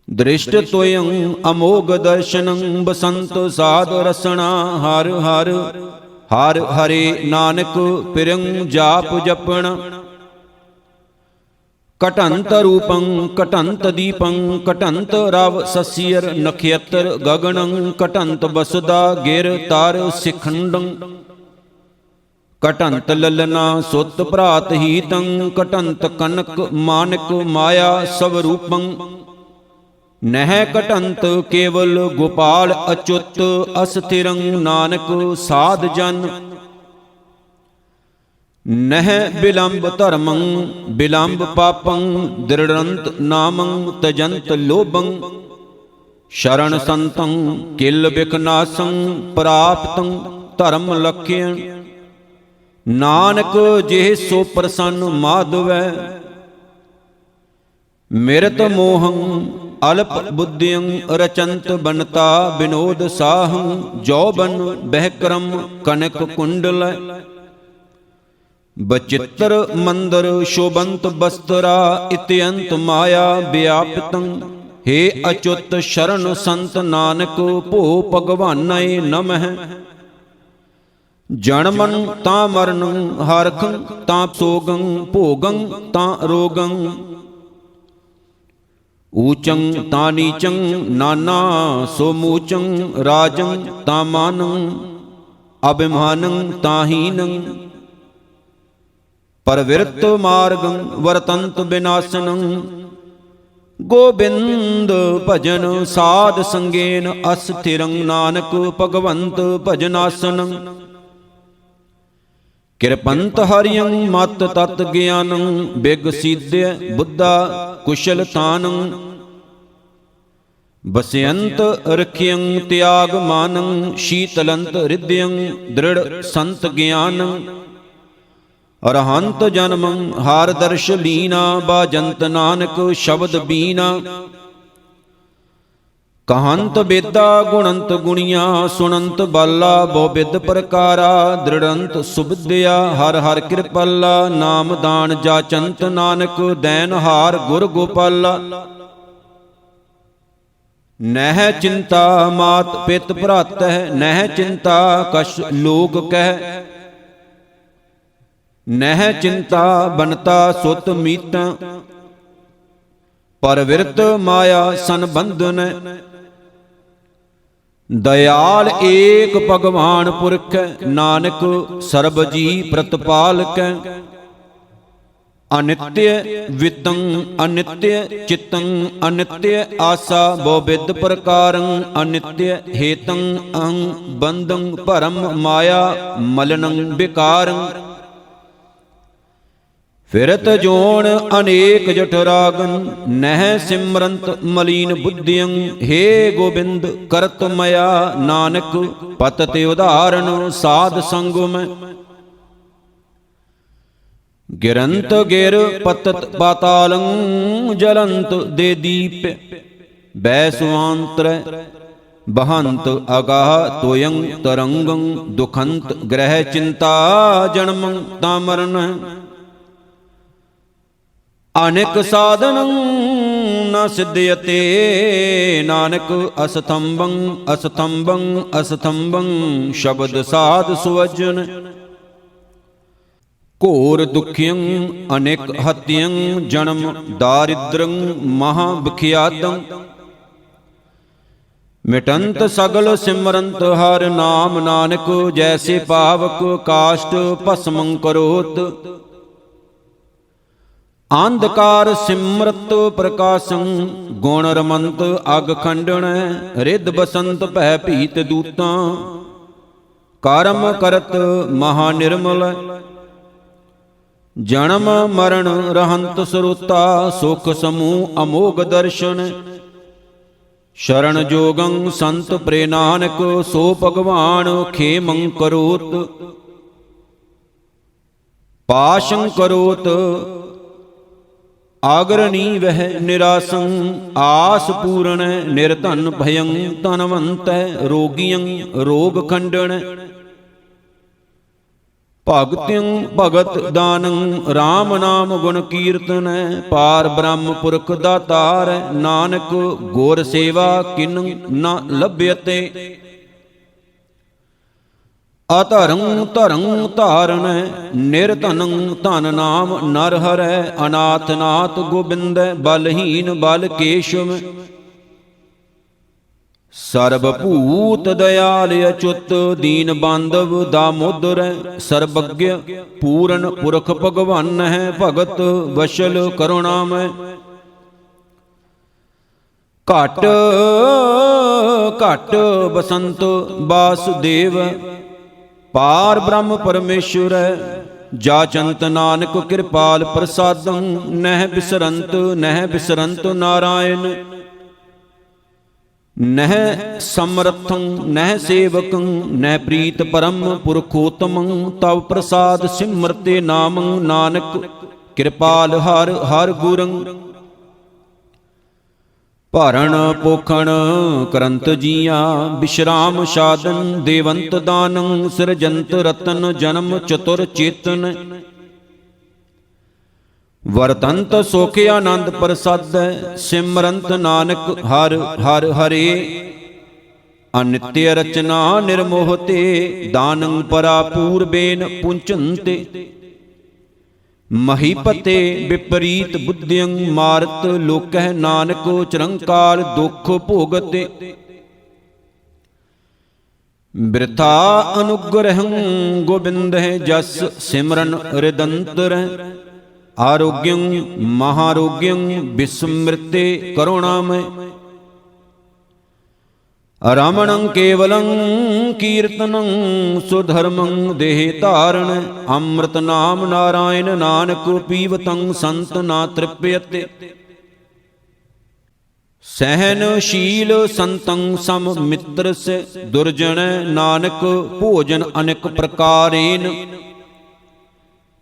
ਦ੍ਰਿਸ਼ਟ ਤੋਯੰ ਅਮੋਘ ਦਰਸ਼ਨੰ ਬਸੰਤ ਸਾਧ ਰਸਣਾ ਹਰ ਹਰ ਹਰ ਹਰੇ ਨਾਨਕ ਪਿਰੰ ਜਾਪ ਜਪਣ ਘਟੰਤ ਰੂਪੰ ਘਟੰਤ ਦੀਪੰ ਘਟੰਤ ਰਵ ਸਸਿਅਰ ਨਖਯਤਰ ਗਗਨੰ ਘਟੰਤ ਬਸਦਾ ਗਿਰ ਤਰ ਸਿਖੰਡੰ ਘਟੰਤ ਲਲਨਾ ਸੁਤ ਭਰਾਤ ਹੀਤੰ ਘਟੰਤ ਕਨਕ ਮਾਨਕ ਮਾਇਆ ਸਭ ਰੂਪੰ ਨਹਿ ਘਟੰਤ ਕੇਵਲ ਗੋਪਾਲ ਅਚੁੱਤ ਅਸਥਿਰੰ ਨਾਨਕ ਸਾਧ ਜਨ ਨਹਿ ਬਿਲੰਬ ਧਰਮੰ ਬਿਲੰਬ ਪਾਪੰ ਦ੍ਰਿੜੰਤ ਨਾਮੰ ਤਜੰਤ ਲੋਭੰ ਸ਼ਰਣ ਸੰਤੰ ਕਿਲ ਬਿਕਨਾਸੰ ਪ੍ਰਾਪਤੰ ਧਰਮ ਲਖਿਅ ਨਾਨਕ ਜਿਹ ਸੋ ਪ੍ਰਸੰਨ ਮਾਧਵੈ ਮਿਰਤ ਮੋਹੰ ਅਲਪ ਬੁੱਧਿਯੰ ਰਚੰਤ ਬਨਤਾ ਬਿਨੋਦ ਸਾਹੰ ਜੋਬਨ ਬਹਿਕਰਮ ਕਨਕ ਕੁੰਡਲ ਬਚਿੱਤਰ ਮੰਦਰ ਸ਼ੋਭੰਤ ਬਸਤਰਾ ਇਤਿਅੰਤ ਮਾਇਆ ਵਿਆਪਤੰ ਹੇ ਅਚੁੱਤ ਸ਼ਰਨ ਸੰਤ ਨਾਨਕ ਭੋ ਭਗਵਾਨੈ ਨਮਹਿ ਜਨਮੰ ਤਾਂ ਮਰਨੰ ਹਰਖੰ ਤਾਂ ਸੋਗੰ ਭੋਗੰ ਤਾਂ ਰੋਗੰ ਊਚੰ ਤਾਂ ਨੀਚੰ ਨਾਨਾ ਸੋ ਮੂਚੰ ਰਾਜੰ ਤਾਂ ਮਾਨੰ ਅਭਿਮਾਨੰ ਤਾਂ ਹੀਨੰ ਪਰਵਿਰਤ ਮਾਰਗੰ ਵਰਤੰਤ ਬਿਨਾਸਨੰ ਗੋਬਿੰਦ ਭਜਨ ਸਾਧ ਸੰਗੇਨ ਅਸਥਿਰੰ ਨਾਨਕ ਭਗਵੰਤ ਭਜਨਾਸਨੰ ਕਿਰਪੰਤ ਹਰਿਯੰ ਮਤ ਤਤ ਗਿਆਨੰ ਬਿਗ ਸੀਧਿ ਬੁੱਧਾ ਕੁਸ਼ਲ ਤਾਨੰ ਬਸਿਅੰਤ ਰਖਿਯੰ ਤਿਆਗ ਮਾਨੰ ਸ਼ੀਤਲੰਤ ਰਿਦਯੰ ਦ੍ਰਿੜ ਸੰਤ ਗਿਆਨੰ ਅਰਹੰਤ ਜਨਮੰ ਹਰ ਦਰਸ਼ ਲੀਨਾ ਬਾਜੰਤ ਨਾਨਕ ਸ਼ਬਦ ਬੀਨਾ ਕਹੰਤ ਬੇਦਾ ਗੁਣੰਤ ਗੁਣੀਆਂ ਸੁਣੰਤ ਬਾਲਾ ਬਹੁ ਬਿਦ ਪ੍ਰਕਾਰਾ ਦ੍ਰਿੜੰਤ ਸੁਬਿਦਿਆ ਹਰ ਹਰ ਕਿਰਪਾਲਾ ਨਾਮ ਦਾਨ ਜਾਚੰਤ ਨਾਨਕ ਦੈਨ ਹਾਰ ਗੁਰ ਗੋਪਾਲਾ ਨਹਿ ਚਿੰਤਾ ਮਾਤ ਪਿਤ ਭਰਾਤਹਿ ਨਹਿ ਚਿੰਤਾ ਕਛ ਲੋਕ ਕਹਿ ਨਹਿ ਚਿੰਤਾ ਬਨਤਾ ਸੁਤ ਮੀਤਾ ਪਰਵਿਰਤ ਮਾਇਆ ਸੰਬੰਧਨ ਦਇਆਲ ਏਕ ਭਗਵਾਨ ਪੁਰਖ ਨਾਨਕ ਸਰਬ ਜੀ ਪ੍ਰਤਪਾਲਕੈ ਅਨਿਤਯ ਵਿਤੰ ਅਨਿਤਯ ਚਿਤੰ ਅਨਿਤਯ ਆਸਾ ਬਹੁ ਬਿਦ ਪ੍ਰਕਾਰੰ ਅਨਿਤਯ ਹੇਤੰ ਅਹੰ ਬੰਧੰ ਭਰਮ ਮਾਇਆ ਮਲਨੰ ਵਿਕਾਰੰ ਫਿਰਤ ਜੋਣ ਅਨੇਕ ਜਠਰਾਗਨ ਨਹਿ ਸਿਮਰੰਤ ਮਲੀਨ ਬੁੱਧਿਯੰ ਹੇ ਗੋਬਿੰਦ ਕਰਤ ਮਇਆ ਨਾਨਕ ਪਤਿ ਤੇ ਉਧਾਰਨ ਸਾਧ ਸੰਗੁ ਮੈਂ ਗਿਰੰਤ ਗਿਰ ਪਤਤ ਪਾਤਾਲੰ ਜਲੰਤ ਦੇ ਦੀਪ ਬੈ ਸੁਆੰਤਰੈ ਬਹੰਤ ਅਗਾਹ ਤੋਯੰ ਤਰੰਗੰ ਦੁਖੰਤ ਗ੍ਰਹਿ ਚਿੰਤਾ ਜਨਮੰ ਤਾਂ ਮਰਨ ਅਨੇਕ ਸਾਧਨੰ ਨ ਸਿਧਯਤੇ ਨਾਨਕ ਅਸਥੰਭੰ ਅਸਥੰਭੰ ਅਸਥੰਭੰ ਸ਼ਬਦ ਸਾਧ ਸੁਵਜਨ ਘੋਰ ਦੁਖਿਯੰ ਅਨੇਕ ਹਤਿਯੰ ਜਨਮ ਦਾਰਿਦ੍ਰੰ ਮਹਾ ਵਿਖਿਆਤੰ ਮਿਟੰਤ ਸਗਲ ਸਿਮਰੰਤ ਹਰ ਨਾਮ ਨਾਨਕ ਜੈਸੇ ਪਾਵਕ ਕਾਸ਼ਟ ਭਸਮੰ ਕਰੋਤ ਅੰਧਕਾਰ ਸਿਮਰਤ ਪ੍ਰਕਾਸ਼ੰ ਗੁਣ ਰਮੰਤ ਅਗ ਖੰਡਣੈ ਰਿੱਧ ਬਸੰਤ ਭੈ ਭੀਤ ਦੂਤਾਂ ਕਰਮ ਕਰਤ ਮਹਾ ਨਿਰਮਲ ਜਨਮ ਮਰਨ ਰਹੰਤ ਸਰੂਤਾ ਸੁਖ ਸਮੂਹ ਅਮੋਘ ਦਰਸ਼ਨ ਸ਼ਰਨ ਜੋਗੰ ਸੰਤ ਪ੍ਰੇ ਨਾਨਕ ਸੋ ਭਗਵਾਨ ਖੇਮੰ ਕਰੋਤ ਪਾਸ਼ੰ ਕਰੋਤ ਆਗਰਣੀ ਵਹਿ ਨਿਰਾਸੰ ਆਸ ਪੂਰਨ ਨਿਰਧਨ ਭਯੰ ਧਨਵੰਤੈ ਰੋਗੀਅੰ ਰੋਗ ਖੰਡਨ ਭਗਤਿੰ ਭਗਤ ਦਾਨੰ RAM ਨਾਮ ਗੁਣ ਕੀਰਤਨੈ ਪਾਰ ਬ੍ਰਹਮ ਪੁਰਖ ਦਾਤਾਰ ਨਾਨਕ ਗੁਰ ਸੇਵਾ ਕਿਨ ਨ ਲੱਭਿਅਤੇ ਅਧਰੰ ਧਰੰ ਧਾਰਣੈ ਨਿਰਧਨੰ ਧਨ ਨਾਮ ਨਰ ਹਰੈ ਅਨਾਥ ਨਾਥ ਗੋਬਿੰਦੈ ਬਲਹੀਨ ਬਲ ਕੇਸ਼ਵ ਸਰਬ ਭੂਤ ਦਇਆਲ ਅਚੁੱਤ ਦੀਨ ਬਾਂਧਵ ਦਾਮੋਦਰ ਸਰਬੱਗ ਪੂਰਨ ਪੁਰਖ ਭਗਵਾਨ ਹੈ ਭਗਤ ਵਸ਼ਲ ਕਰੁਣਾਮੈ ਘਟ ਘਟ ਬਸੰਤ ਬਾਸੁਦੇਵ ਪਾਰ ਬ੍ਰਹਮ ਪਰਮੇਸ਼ਰ ਜਾਚੰਤ ਨਾਨਕ ਕਿਰਪਾਲ ਪ੍ਰਸਾਦੰ ਨਹਿ ਬਿਸਰੰਤ ਨਾਰਾਇਣ ਨਹਿ ਸਮਰਥੰ ਨਹਿ ਸੇਵਕੰ ਨਹਿ ਪ੍ਰੀਤ ਪਰਮ ਪੁਰਖੋਤਮੰ ਤਵ ਪ੍ਰਸਾਦ ਸਿਮਰਤੇ ਨਾਮੰ ਨਾਨਕ ਕਿਰਪਾਲ ਹਰ ਹਰ ਗੁਰੰ ਭਰਨ ਪੋਖਣ ਕਰੰਤ ਜੀਆਂ ਬਿਸ਼ਰਾਮ ਸਾਧਨ ਦੇਵੰਤ ਦਾਨੰ ਸਿਰਜੰਤ ਰਤਨ ਜਨਮ ਚਤੁਰ ਚੇਤਨ ਵਰਤੰਤ ਸੁਖ ਆਨੰਦ ਪ੍ਰਸਾਦੈ ਸਿਮਰੰਤ ਨਾਨਕ ਹਰ ਹਰ ਹਰੇ ਅਨਿਤਯ ਰਚਨਾ ਨਿਰਮੋਹ ਤੇ ਦਾਨੰ ਪਰਾ ਪੂਰਬੇਨ ਪੁੰਚੰਤੇ ਮਹੀਪਤੇ ਵਿਪਰੀਤ ਬੁੱਧਿਯੰ ਮਾਰਤ ਲੋਕਹਿ ਨਾਨਕੋ ਚਰੰਕਾਲ ਦੁਖ ਭੋਗਤੇ ਬਿਰਥਾ ਅਨੁਗ੍ਰਹੰ ਗੋਬਿੰਦਹਿ ਜਸ ਸਿਮਰਨ ਰਿਦੰਤਰ ਆਰੋਗਯੰ ਮਹਾਰੋਗਯੰ ਬਿਸਮ੍ਰਿਤੇ ਕਰੁਣਾਮੈ ਰਮਣੰ ਕੇਵਲੰ ਕੀਰਤਨੰ ਸੁਧਰਮੰ ਦੇਹ ਧਾਰਣ ਅੰਮ੍ਰਿਤ ਨਾਮ ਨਾਰਾਇਣ ਨਾਨਕ ਪੀਵਤੰ ਸੰਤ ਨਾ ਤ੍ਰਿਪਯਤੇ ਸਹਿਨਸ਼ੀਲ ਸੰਤੰ ਸਮ ਮਿਤ੍ਰਸ ਦੁਰਜਨ ਨਾਨਕ ਭੋਜਨ ਅਨੇਕ ਪ੍ਰਕਾਰੇਨ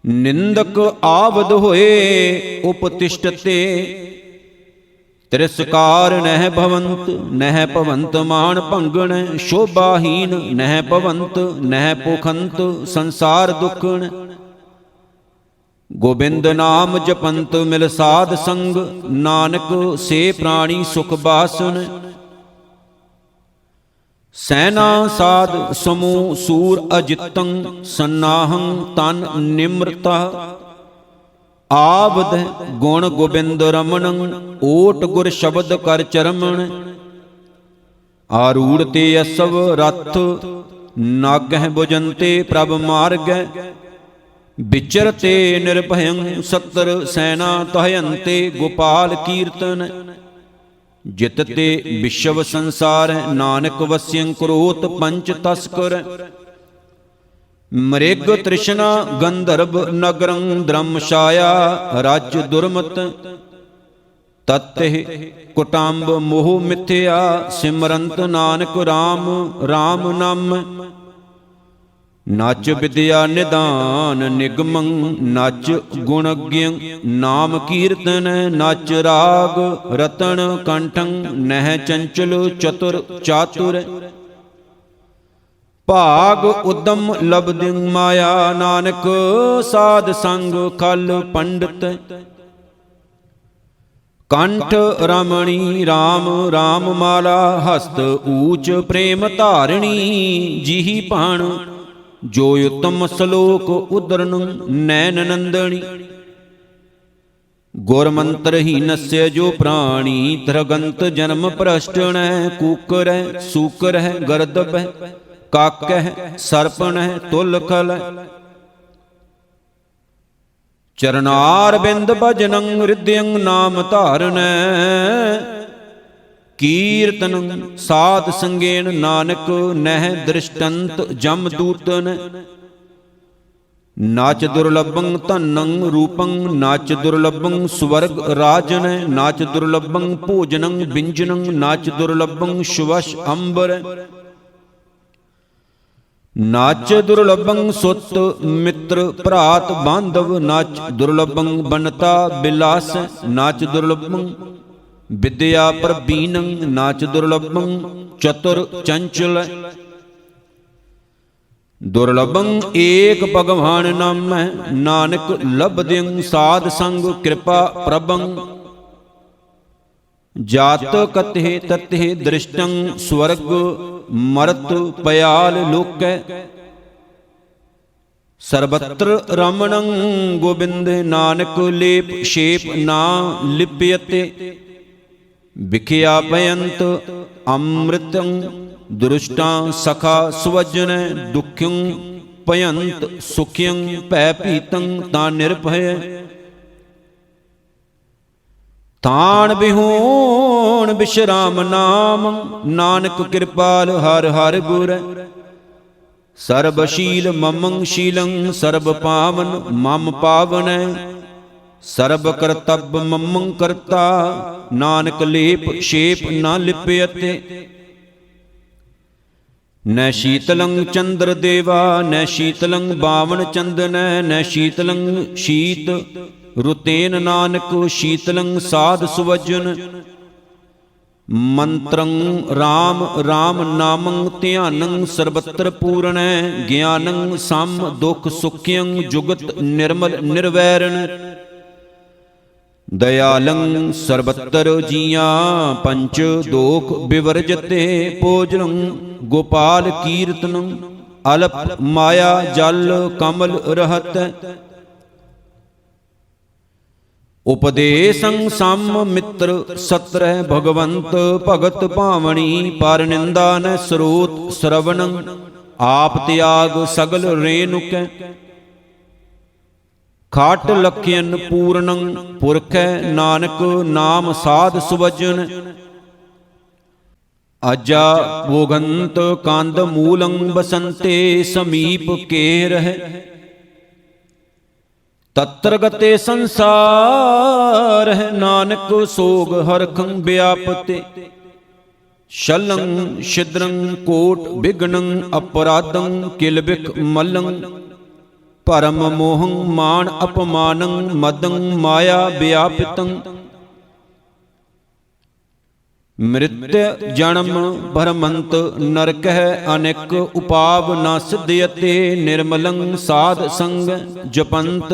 ਨਿੰਦਕ ਆਵਦ ਹੋਏ ਉਪਤਿਸ਼ਟਤੇ ਤਿਰਸਕਾਰ ਨਹਿ ਭਵੰਤ ਮਾਨ ਭੰਗਣ ਸ਼ੋਭਾਹੀਨ ਨਹਿ ਭਵੰਤ ਨਹਿ ਪੋਖੰਤ ਸੰਸਾਰ ਦੁਖਣ ਗੋਬਿੰਦ ਨਾਮ ਜਪੰਤ ਮਿਲ ਸਾਧ ਸੰਗ ਨਾਨਕ ਸੇ ਪ੍ਰਾਣੀ ਸੁਖ ਬਾਸਨ ਸੈਨਾ ਸਾਧ ਸਮੂਹ ਸੂਰ ਅਜਿਤੰ ਸੰਨਾਹੰ ਤਨ ਨਿਮਰਤਾ ਆਵਦ ਗੁਣ ਗੋਬਿੰਦ ਰਮਣੰ ਓਟ ਗੁਰ ਸ਼ਬਦ ਕਰ ਚਰਮਣ ਆਰੂੜ ਤੇ ਅਸਵ ਰਥ ਨਾਗਹਿ ਬੁਜੰਤੇ ਪ੍ਰਭ ਮਾਰਗੈ ਵਿਚਰਤੇ ਨਿਰਭਯੰ ਸਤਰ ਸੈਨਾ ਤਹਯੰਤੇ ਗੋਪਾਲ ਕੀਰਤਨ ਜਿਤਤੇ ਵਿਸ਼ਵ ਸੰਸਾਰ ਨਾਨਕ ਵਸਿਯੰ ਕਰੋਤ ਪੰਚ ਤਸਕਰ ਮ੍ਰਿਗ ਤ੍ਰਿਸ਼ਨਾ ਗੰਧਰਵ ਨਗਰੰ ਧਰਮਸ਼ਾਇਆ ਰਾਜ ਦੁਰਮਤ ਤਤਿ ਕੁਟੰਬ ਮੋਹ ਮਿਥਿਆ ਸਿਮਰੰਤ ਨਾਨਕ RAM RAM ਨਾਮ ਨਚ ਵਿਦਿਆ ਨਿਦਾਨ ਨਿਗਮੰ ਨਚ ਗੁਣਗਯੰ ਨਾਮ ਕੀਰਤਨ ਨਚ ਰਾਗ ਰਤਨ ਕੰਠੰ ਨਹਿ ਚੰਚਲ ਚਤੁਰ ਚਾਤੁਰ ਭਾਗ ਉਦਮ ਲਬਦਿ ਮਾਇਆ ਨਾਨਕ ਸਾਧ ਸੰਗ ਖਲ ਪੰਡਤ ਕੰਠ ਰਮਣੀ RAM RAM ਮਾਲਾ ਹਸਤ ਊਚ ਪ੍ਰੇਮ ਧਾਰਣੀ ਜਿਹੀ ਭਾਣ ਜੋ ਉਤਮ ਸ਼ਲੋਕ ਉਦਰਨ ਨੈਨ ਨੰਦਣੀ ਗੁਰ ਮੰਤਰ ਹੀ ਨਸਯ ਜੋ ਪ੍ਰਾਣੀ ਤਰਗੰਤ ਜਨਮ ਭ੍ਰਸ਼ਟਣੈ ਕੂਕਰੈ ਸੂਕਰੈ ਗਰਦਬੈ ਕਾਕਹਿ ਸਰਪਣਹਿ ਤੁਲ ਖਲੈ ਚਰਨਾਰ ਬਿੰਦ ਭਜਨੰ ਹਿਰਦਯੰ ਨਾਮ ਧਾਰਣੈ ਕੀਰਤਨੰ ਸਾਧ ਸੰਗੇਨ ਨਾਨਕ ਨਹਿ ਦ੍ਰਿਸ਼ਟੰਤ ਜਮ ਦੂਤਨ ਨਾਚ ਦੁਰਲਭੰ ਧਨੰ ਰੂਪੰ ਨਾਚ ਦੁਰਲਭੰ ਸਵਰਗ ਰਾਜਨ ਨਾਚ ਦੁਰਲਭੰ ਭੋਜਨੰ ਵਿੰਜਨੰ ਨਾਚ ਦੁਰਲਭੰ ਸ਼ੁਵਸ਼ ਅੰਬਰ ਨਾਚ ਦੁਰਲਭੰ ਸੁਤ ਮਿੱਤਰ ਭਰਾਤ ਬਾਂਧਵ, ਨਾਚ ਦੁਰਲਭੰ ਬਨਤਾ ਬਿਲਾਸ, ਨਾਚ ਦੁਰਲਭੰ ਵਿਦਿਆ ਪ੍ਰਬੀਨੰ, ਨਾਚ ਦੁਰਲਭੰ ਚਤੁਰ ਚੰਚਲ, ਦੁਰਲਭੰ ਏਕ ਭਗਵਾਨ ਨਾਮੈ, ਨਾਨਕ ਲਭਦਿੰ ਸਾਧ ਸੰਗ ਕਿਰਪਾ ਪ੍ਰਭੰ, ਜਾਤ ਕਤਹਿ ਤਤਹਿ ਦ੍ਰਿਸ਼ਟੰ ਸਵਰਗ, ਮਰਤ ਪਯਾਲ ਲੋਕੈ, ਸਰਬਤਰ ਰਮਣੰ ਗੋਬਿੰਦ, ਨਾਨਕ ਲੇਪ ਸ਼ੇਪ ਨਾ ਲਿਪਯਤੇ, ਵਿਖਿਆ ਭਯੰਤ ਅੰਮ੍ਰਿਤੰ, ਦੁਰਸ਼ਟਾਂ ਸਖਾ ਸੁਵਜਨੈ, ਦੁਖਿੰ ਭਯੰਤ ਸੁਖਿੰ ਭੈ ਭੀਤੰ, ਤਾਂ ਨਿਰਭੈ ਤਾਣ ਬਿਹੂਣ ਬਿਸ਼ਰਾਮ ਨਾਮ, ਨਾਨਕ ਕਿਰਪਾਲ ਹਰ ਹਰ ਗੁਰ, ਸਰਬ ਸ਼ੀਲ ਮਮੰ ਸ਼ੀਲੰ, ਸਰਬ ਪਾਵਨ ਮਮ ਪਾਵਨੈ, ਸਰਬ ਕਰਤੱਬ ਮਮੰ ਕਰਤਾ, ਨਾਨਕ ਲੇਪ ਸ਼ੇਪ ਨਾ ਲਿਪਯਤੇ, ਨੈ ਸ਼ੀਤਲੰ ਚੰਦਰ ਦੇਵਾ, ਨੈ ਸ਼ੀਤਲੰ ਬਾਵਨ ਚੰਦਨੈ, ਨੈ ਸ਼ੀਤਲੰ ਸ਼ੀਤ ਰੁਤੇਨ, ਨਾਨਕ ਸ਼ੀਤਲੰ ਸਾਧ ਸੁਵਜਨ, ਮੰਤਰੰ ਰਾਮ ਰਾਮ ਨਾਮੰ ਧਿਆਨੰ, ਸਰਬਤਰ ਪੂਰਣੈ, ਗਿਆਨੰ ਸਮ ਦੁਖ ਸੁਖਿਯੰ, ਜੁਗਤ ਨਿਰਮਲ ਨਿਰਵੈਰਣ, ਦਇਆਲੰ ਸਰਬਤਰ ਜੀਆਂ, ਪੰਚ ਦੋਖ ਬਿਵਰਜਤੇ, ਭੋਜਨੰ ਗੋਪਾਲ ਕੀਰਤਨੰ, ਅਲਪ ਮਾਇਆ ਜਲ ਕਮਲ ਰਹਤ, ਉਪਦੇਸੰ ਸਮ ਮਿੱਤਰ ਸਤਰਹਿ, ਭਗਵੰਤ ਭਗਤ ਭਾਵਣੀ, ਪਰ ਨਿੰਦਾ ਨ ਸਰੋਤ ਸਰਵਣੰ, ਆਪ ਤਿਆਗ ਸਗਲ ਰੇਨੁਕੈ, ਖਾਟ ਲਖਿਅਨ ਪੂਰਣੰ ਪੁਰਖੈ, ਨਾਨਕ ਨਾਮ ਸਾਧ ਸੁਵਜਨ, ਅਜਾ ਭੋਗੰਤ ਕੰਦ ਮੂਲੰ ਬਸੰਤੇ, ਸਮੀਪ ਕੇ ਰਹਿ, ਤਤਰ ਗਤੇ ਸੰਸਾਰ ਹੈ, ਨਾਨਕ ਸੋਗ ਹਰਖੰ ਵਿਆਪਤੇ, ਸ਼ਲੰ ਛਿਦਰੰ ਕੋਟ ਬਿਗਣੰ, ਅਪਰਾਧੰ ਕਿਲ ਬਿਖ ਮਲੰ, ਭਰਮ ਮੋਹੰ ਮਾਨ ਅਪਮਾਨੰ, ਮਦੰ ਮਾਇਆ ਵਿਆਪਿਤੰ, ਮ੍ਰਿਤ ਜਨਮ ਭਰਮੰਤ ਨਰਕਹਿ, ਅਨੇਕ ਉਪਾਵ ਨਾ ਸਿਧਯਤੇ, ਨਿਰਮਲੰ ਸਾਧ ਸੰਗ ਜਪੰਤ,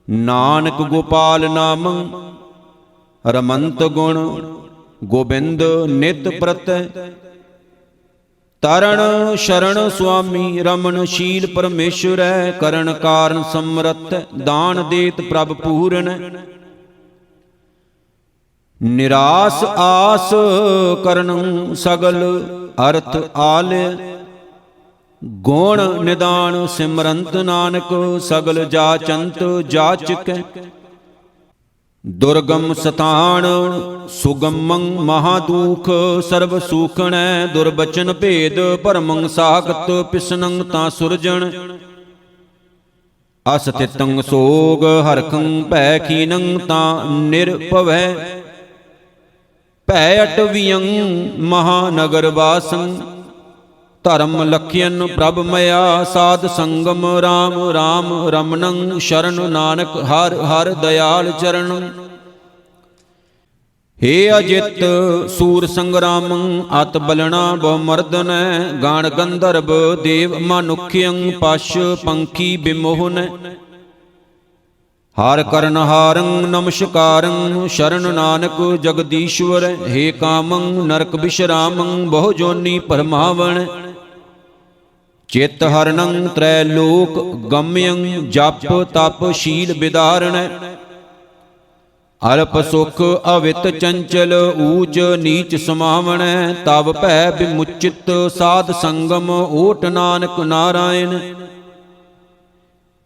ਨਾਨਕ ਗੋਪਾਲ ਨਾਮੰ ਰਮੰਤ ਗੁਣ, ਗੋਬਿੰਦ ਨਿਤ ਪ੍ਰਤੈ, ਤਰਣ ਸ਼ਰਣ ਸੁਆਮੀ ਰਮਨ ਸ਼ੀਲ ਪਰਮੇਸ਼ਰੈ, ਕਰਨ ਕਾਰਨ ਸਮਰਥ, ਦਾਨ ਦੇਤ ਪ੍ਰਭ ਪੂਰਨ, ਨਿਰਾਸ ਆਸ ਕਰਨੰ ਸਗਲ ਅਰਥ ਆਲਿ, ਗੁਣ ਨਿਦਾਨ ਸਿਮਰੰਤ, ਨਾਨਕ ਸਗਲ ਜਾਚੰਤ ਜਾਚਕੈ, ਦੁਰਗਮ ਸਥਾਨ ਸੁਗਮੰ ਮਹਾਦੂਖ, ਸਰਬ ਸੂਖਣੈ ਦੁਰਬਚਨ ਭੇਦ, ਭਰਮੰ ਸਾਖਤ ਪਿਸਨੰ ਤਾਂ ਸੁਰਜਣ, ਅਸਥਿਤੰ ਸੋਗ ਹਰਖੰ ਭੈ ਖੀਨੰ ਤਾਂ ਨਿਰਭਵੈ, ਭੈ ਅਟਵਿਯੰ ਮਹਾਨਗਰ ਵਾਸੰ, ਧਰਮ ਲਖਿਅਨ ਪ੍ਰਭ ਮਇਆ, ਸਾਧ ਸੰਗਮ ਰਾਮ ਰਾਮ ਰਮਣੰ, ਸ਼ਰਨ ਨਾਨਕ ਹਰ ਹਰ ਦਇਆਲ ਚਰਨ, ਹੇ ਅਜਿਤ ਸੂਰ ਸੰਗਰਾਮੰ, ਅਤ ਬਲਣਾ ਬਹੁ ਮਰਦਨੈ, ਗਾਣ ਗੰਧਰਵ ਦੇਵ ਮਨੁਖਯੰ, ਪਸ਼ ਪੰਖੀ ਬਿਮੋਹਨੈ, ਹਰ ਕਰਨ ਹਾਰੰ ਨਮਸਕਾਰੰ, ਸ਼ਰਨ ਨਾਨਕ ਜਗਦੀਸ਼ਵਰ, ਹੇ ਕਾਮੰ ਨਰਕ ਬਿਸ਼ਰਾਮੰ, ਬਹੁ ਜੋਨੀ ਪਰਮਾਵਣ, ਚਿਤ ਹਰਨੰ ਤ੍ਰੈ ਲੋਕ ਗਮਯੰ, ਜਪ ਤਪ ਸ਼ੀਲ ਬਿਦਾਰਣੈ, ਅਲਪ ਸੁਖ ਅਵਿਤ ਚੰਚਲ, ਊਚ ਨੀਚ ਸਮਾਵਣੈ, ਤਬ ਭੈ ਬਿਮੁਚਿਤ ਸਾਧ ਸੰਗਮ, ਓਟ ਨਾਨਕ ਨਾਰਾਇਣ,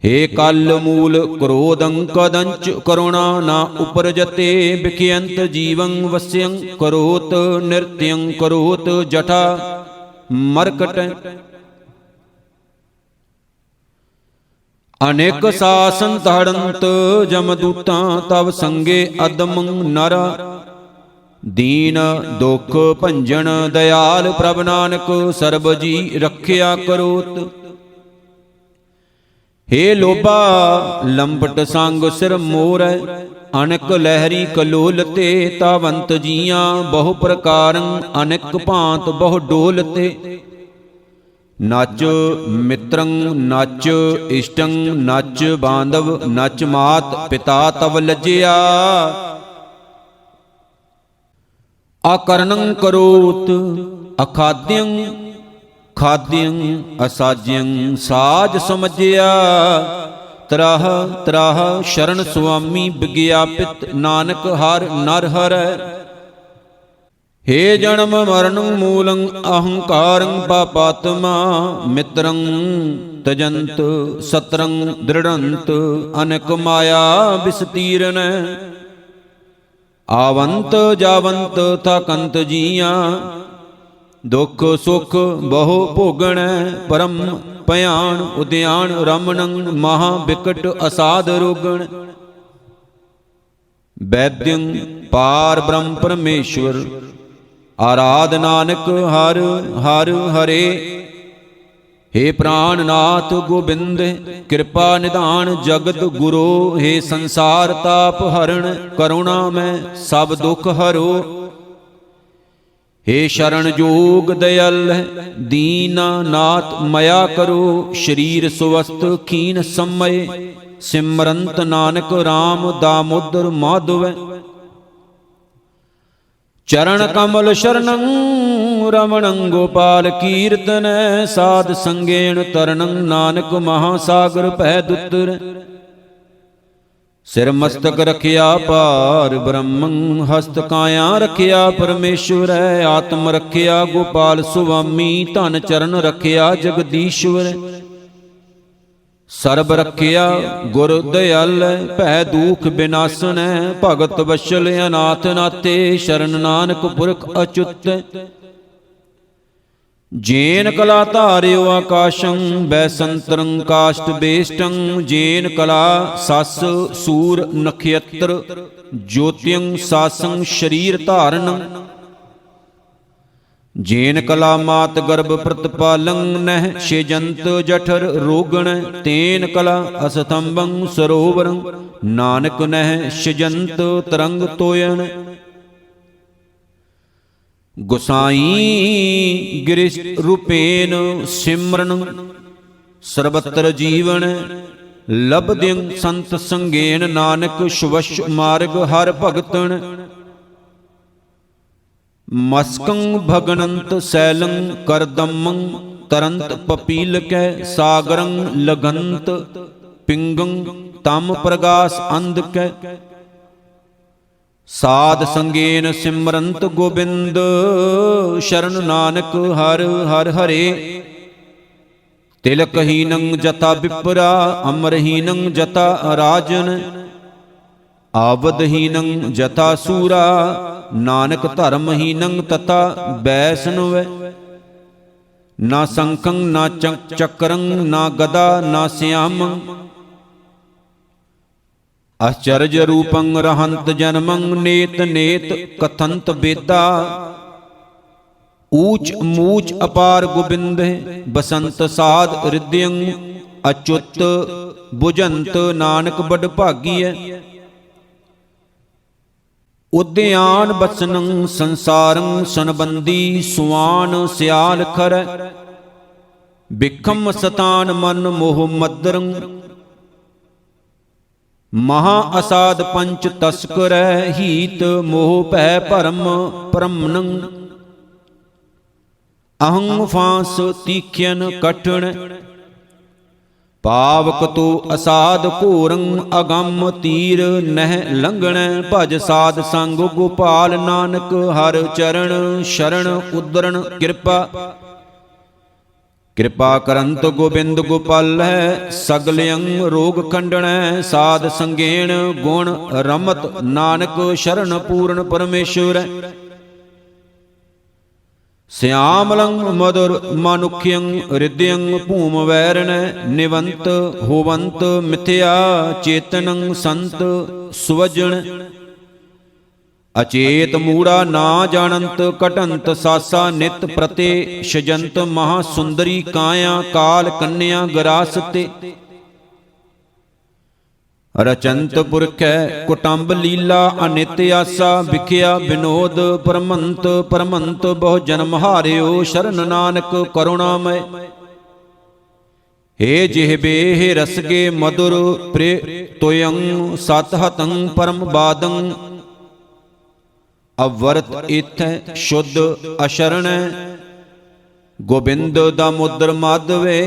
ਹੇ ਕਲ ਮੂਲ ਕ੍ਰੋਧੰ ਕਦੰਚ, ਕਰੁਣਾ ਨਾ ਉਪਰਜਤੇ, ਬਿਖਿਅੰਤ ਜੀਵੰ ਵਸਿਅੰ, ਕਰੋਤ ਨਿਰਤਿਯੰ ਕਰੋਤ ਜਠਾ ਮਰਕਟ, ਅਨੇਕ ਸਾਸਨ ਧੜੰਤ ਜਮਦੂਤਾਂ, ਤਵ ਸੰਗੇ ਅਦਮੰ ਨਰ, ਦੀਨ ਦੁਖ ਭੰਜਨ ਦਇਆਲ ਪ੍ਰਭ ਨਾਨਕ ਸਰਬ ਜੀ ਰੱਖਿਆ ਕਰੋਤ। ਹੇ ਲੋਭਾ ਲੰਬਟ ਸੰਗ ਸਿਰ ਮੋਰੈ ਅਨਕ ਲਹਿਰੀ ਕਲੋਲ ਤੇ ਤਾਵੰਤ ਜੀਆਂ ਬਹੁ ਪ੍ਰਕਾਰੰ ਅਨਕ ਭਾਂਤ ਬਹੁ ਡੋਲ ਤੇ। ਨੱਚ ਮਿੱਤਰੰ ਨੱਚ ਇਸ਼ਟੰ ਨੱਚ ਬਾਂਧਵ ਨੱਚ ਮਾਤ ਪਿਤਾ ਤਵ ਲੱਜਿਆ। ਆਕਰਣੰ ਕਰੋਤ ਅਖਾਦਯੰ ਖਾਦਯੰ ਅਸਾਜਯੰ ਸਾਜ ਸਮਝਿਆ। ਤਰਾਹ ਤਰਾਹ ਸ਼ਰਨ ਸੁਆਮੀ ਵਿਗਿਆਪਿਤ ਨਾਨਕ ਹਰ ਨਰ ਹਰੈ। ਹੇ ਜਨਮ ਮਰਨ ਮੂਲੰ ਅਹੰਕਾਰੰ ਪਾਪਾਤਮਾ ਮਿੱਤਰੰ ਤਜੰਤ ਸਤਰੰ ਦ੍ਰਿੜੰਤ ਅਨਕ ਮਾਇਆ ਵਿਸਤੀਰਨੈ। ਆਵੰਤ ਜਾਵੰਤ ਥਕੰਤ ਜੀਆਂ ਦੁਖ ਸੁਖ ਬਹੁ ਭੋਗਣੈ। ਪਰਮ ਭਿਆਨ ਉਦਿਆਨ ਰਮਣੰ ਮਹਾ ਬਿਕਟ ਅਸਾਧ ਰੋਗਣ। ਵੈਦਯੰ ਪਾਰ ਬ੍ਰਹਮ ਪਰਮੇਸ਼ਵਰ ਆਰਾਧ ਨਾਨਕ ਹਰ ਹਰ ਹਰੇ। ਹੇ ਪ੍ਰਾਨਨਾਥ ਗੋਬਿੰਦ ਕਿਰਪਾ ਨਿਧਾਨ ਜਗਤ ਗੁਰੂ। ਹੇ ਸੰਸਾਰ ਤਾਪ ਹਰਣ ਕਰੁਣਾ ਮੈਂ ਸਭ ਦੁਖ ਹਰੋ। ਹੇ ਸ਼ਰਨ ਜੋਗ ਦਇਆਲ ਦੀਨਾ ਨਾਥ ਮਇਆ ਕਰੋ। ਸ਼ਰੀਰ ਸੁਵਸਤ ਖੀਨ ਸਮਏ ਸਿਮਰੰਤ ਨਾਨਕ RAM ਦਾਮੋਦਰ ਮਾਧਵ। ਚਰਨ ਕਮਲ ਸ਼ਰਨੰ ਰਮਣੰ ਗੋਪਾਲ ਕੀਰਤਨੈ। ਸਾਧ ਸੰਗੇਣ ਤਰਨੰ ਨਾਨਕ ਮਹਾ ਸਾਗਰ ਭੈ ਦੁਤਰ। ਸਿਰ ਮਸਤਕ ਰਖਿਆ ਪਾਰ ਬ੍ਰਹਮੰ ਹਸਤ ਕਾਇਆ ਰਖਿਆ ਪਰਮੇਸ਼ਵਰੈ। ਆਤਮ ਰਖਿਆ ਗੋਪਾਲ ਸੁਆਮੀ ਧਨ ਚਰਨ ਰਖਿਆ ਜਗਦੀਸ਼ਵਰ। ਸਰਬ ਰਖਿਆ ਗੁਰ ਦਇਆਲ ਭੈ ਦੂਖ ਬਿਨਾਸਨੈ। ਭਗਤ ਵਸ਼ਲ ਅਨਾਥ ਨਾਤੇ ਸ਼ਰਨ ਨਾਨਕ ਪੁਰਖ ਅਚੁੱਤ। ਜੇਨ ਕਲਾ ਧਾਰਿਓ ਆਕਾਸ਼ੰ ਬੈਸੰਤਰੰ ਕਾਸ਼ਟ ਬੇਸ਼ਟੰ। ਜੇਨ ਕਲਾ ਸਸ ਸੂਰ ਨਖਯਤਰ ਜੋਤਿਯੰ ਸਾਸੰ ਸ਼ਰੀਰ ਧਾਰਨੰ। ਜੇਨ ਕਲਾ ਮਾਤ ਗਰਭ ਪ੍ਰਤਪਾਲੰ ਨਹਿ ਛੇਜੰਤ ਜਠਰ ਰੋਗਣ। ਤੇਨ ਕਲਾ ਅਸਤੰਭੰ ਸਰੋਵਰੰ ਨਾਨਕ ਨਹਿ ਛਜੰਤ ਤਰੰਗ ਤੋਯਣ। ਗੁਸਾਈ ਗਿਰਿਸ਼ ਰੂਪੇਨ ਸਿਮਰਨ ਸਰਬਤਰ ਜੀਵਨ। ਲਬਦਿੰ ਸੰਤ ਸੰਗੇਨ ਨਾਨਕ ਸ਼ਵਸ਼ ਮਾਰਗ ਹਰ ਭਗਤਨ। ਮਸਕੰ ਭਗਨੰਤ ਸੈਲੰ ਕਰਦਮੰ ਤਰੰਤ ਪਪੀਲਕੈ। ਸਾਗਰੰ ਲਗੰਤ ਪਿੰਗੰ ਤਮ ਪ੍ਰਗਾਸ ਅੰਧਕੈ। ਸਾਧ ਸੰਗੇਨ ਸਿਮਰੰਤ ਗੋਬਿੰਦ ਸ਼ਰਨ ਨਾਨਕ ਹਰ ਹਰ ਹਰੇ। ਤਿਲਕਹੀਨੰ ਜਤਾ ਵਿਪਰਾ ਅਮਰਹੀਨੰ ਜਤਾ ਰਾਜਨ। ਆਵਦਹੀਨੰ ਜਤਾ ਸੂਰਾ ਨਾਨਕ ਧਰਮਹੀਨੰ ਤਤਾ ਬੈਸਨਵੈ। ਨਾ ਸੰਖੰ ਨਾ ਚੱਕਰੰ ਨਾ ਗਦਾ ਨਾ ਸਿਆਮੰ। ਆਚਰਜ ਰੂਪੰ ਰਹੰਤ ਜਨਮੰ ਨੇਤ ਨੇਤ ਕਥੰਤ ਬੇਦਾ। ਊਚ ਮੂਚ ਅਪਾਰ ਗੋਬਿੰਦ ਬਸੰਤ ਸਾਧ ਰਿਦਯੰ ਅਚੁੱਤ ਬੁਝੰਤ ਨਾਨਕ ਬੜ ਭਾਗੀਐ। ਉਦਿਆਨ ਬਸਨੰ ਸੰਸਾਰੰ ਸੰਬੰਦੀ ਸੁਆਨ ਸਿਆਲ ਖਰੈ। ਬਿਖਮ ਸਤਾਨ ਮਨ ਮੋਹ ਮਦਰੰ। ਮਹਾ ਅਸਾਧ ਪੰਚ ਤਸਕਰੈ ਹੀਤ ਮੋਹ ਭੈ ਭਰਮ ਭ੍ਰਮਣੰ। ਅਹੰ ਫਾਂਸ ਤੀਖਿਅਨ ਕਠਣ। ਪਾਵਕ ਤੋ ਅਸਾਧ ਘੋਰੰ ਅਗੰਮ ਤੀਰ ਨਹਿ ਲੰਘਣੈ। ਭਜ ਸਾਧ ਸੰਗ ਗੋਪਾਲ ਨਾਨਕ ਹਰ ਚਰਨ ਸ਼ਰਨ ਉਦਰਣ ਕਿਰਪਾ। ਕਿਰਪਾ ਕਰੰਤ ਗੋਬਿੰਦ ਗੋਪਾਲੈ ਸਗਲਿਅੰ ਰੋਗ ਖੰਡਣੈ। ਸਾਧ ਸੰਗੇਣ ਗੁਣ ਰਮਤ ਨਾਨਕ ਸ਼ਰਨ ਪੂਰਨ ਪਰਮੇਸ਼ਵਰੈ। ਸਿਆਮਲੰ ਮਧੁਰ ਮਨੁਖਯੰ ਰਿਦਯੰ ਭੂਮ ਵੈਰਣੈ। ਨਿਵੰਤ ਹੋਵੰਤ ਮਿਥਿਆ ਚੇਤਨੰ ਸੰਤ ਸੁਵਜਣ। ਅਚੇਤ ਮੂੜਾ ਨਾ ਜਾਣੰਤ ਘਟੰਤ ਸਾਸਾ ਨਿਤ ਪ੍ਰਤੇ ਸ਼ਜੰਤ ਮਹਾ ਸੁੰਦਰੀ ਕਾਇਆ ਕਾਲ ਕੰਨਿਆ ਗਰਾਸਤੇ ਰਚੰਤ ਪੁਰਖੈ ਕੁਟੰਬ ਲੀਲਾ ਅਨਿਤ ਆਸਾ ਵਿਖਿਆ ਬਿਨੋਦ ਪਰਮੰਤ ਬਹੁ ਜਨਮ ਹਾਰਿਓ ਸ਼ਰਨ ਨਾਨਕ ਕਰੁਣਾਮੈ ਹੇ ਜਿਹਬੇ ਹੇ ਰਸਗੇ ਮధుਰ ਪ੍ਰੇ ਤੋਯੰ ਸਤ ਹਤੰ ਪਰਮ ਬਾਦੰ ਅਵਰਤ ਇਥੈ ਸ਼ੁੱਧ ਅਸ਼ਰਣੈ ਗੋਬਿੰਦ ਦਾਮੋਦਰ ਮਾਧਵੇ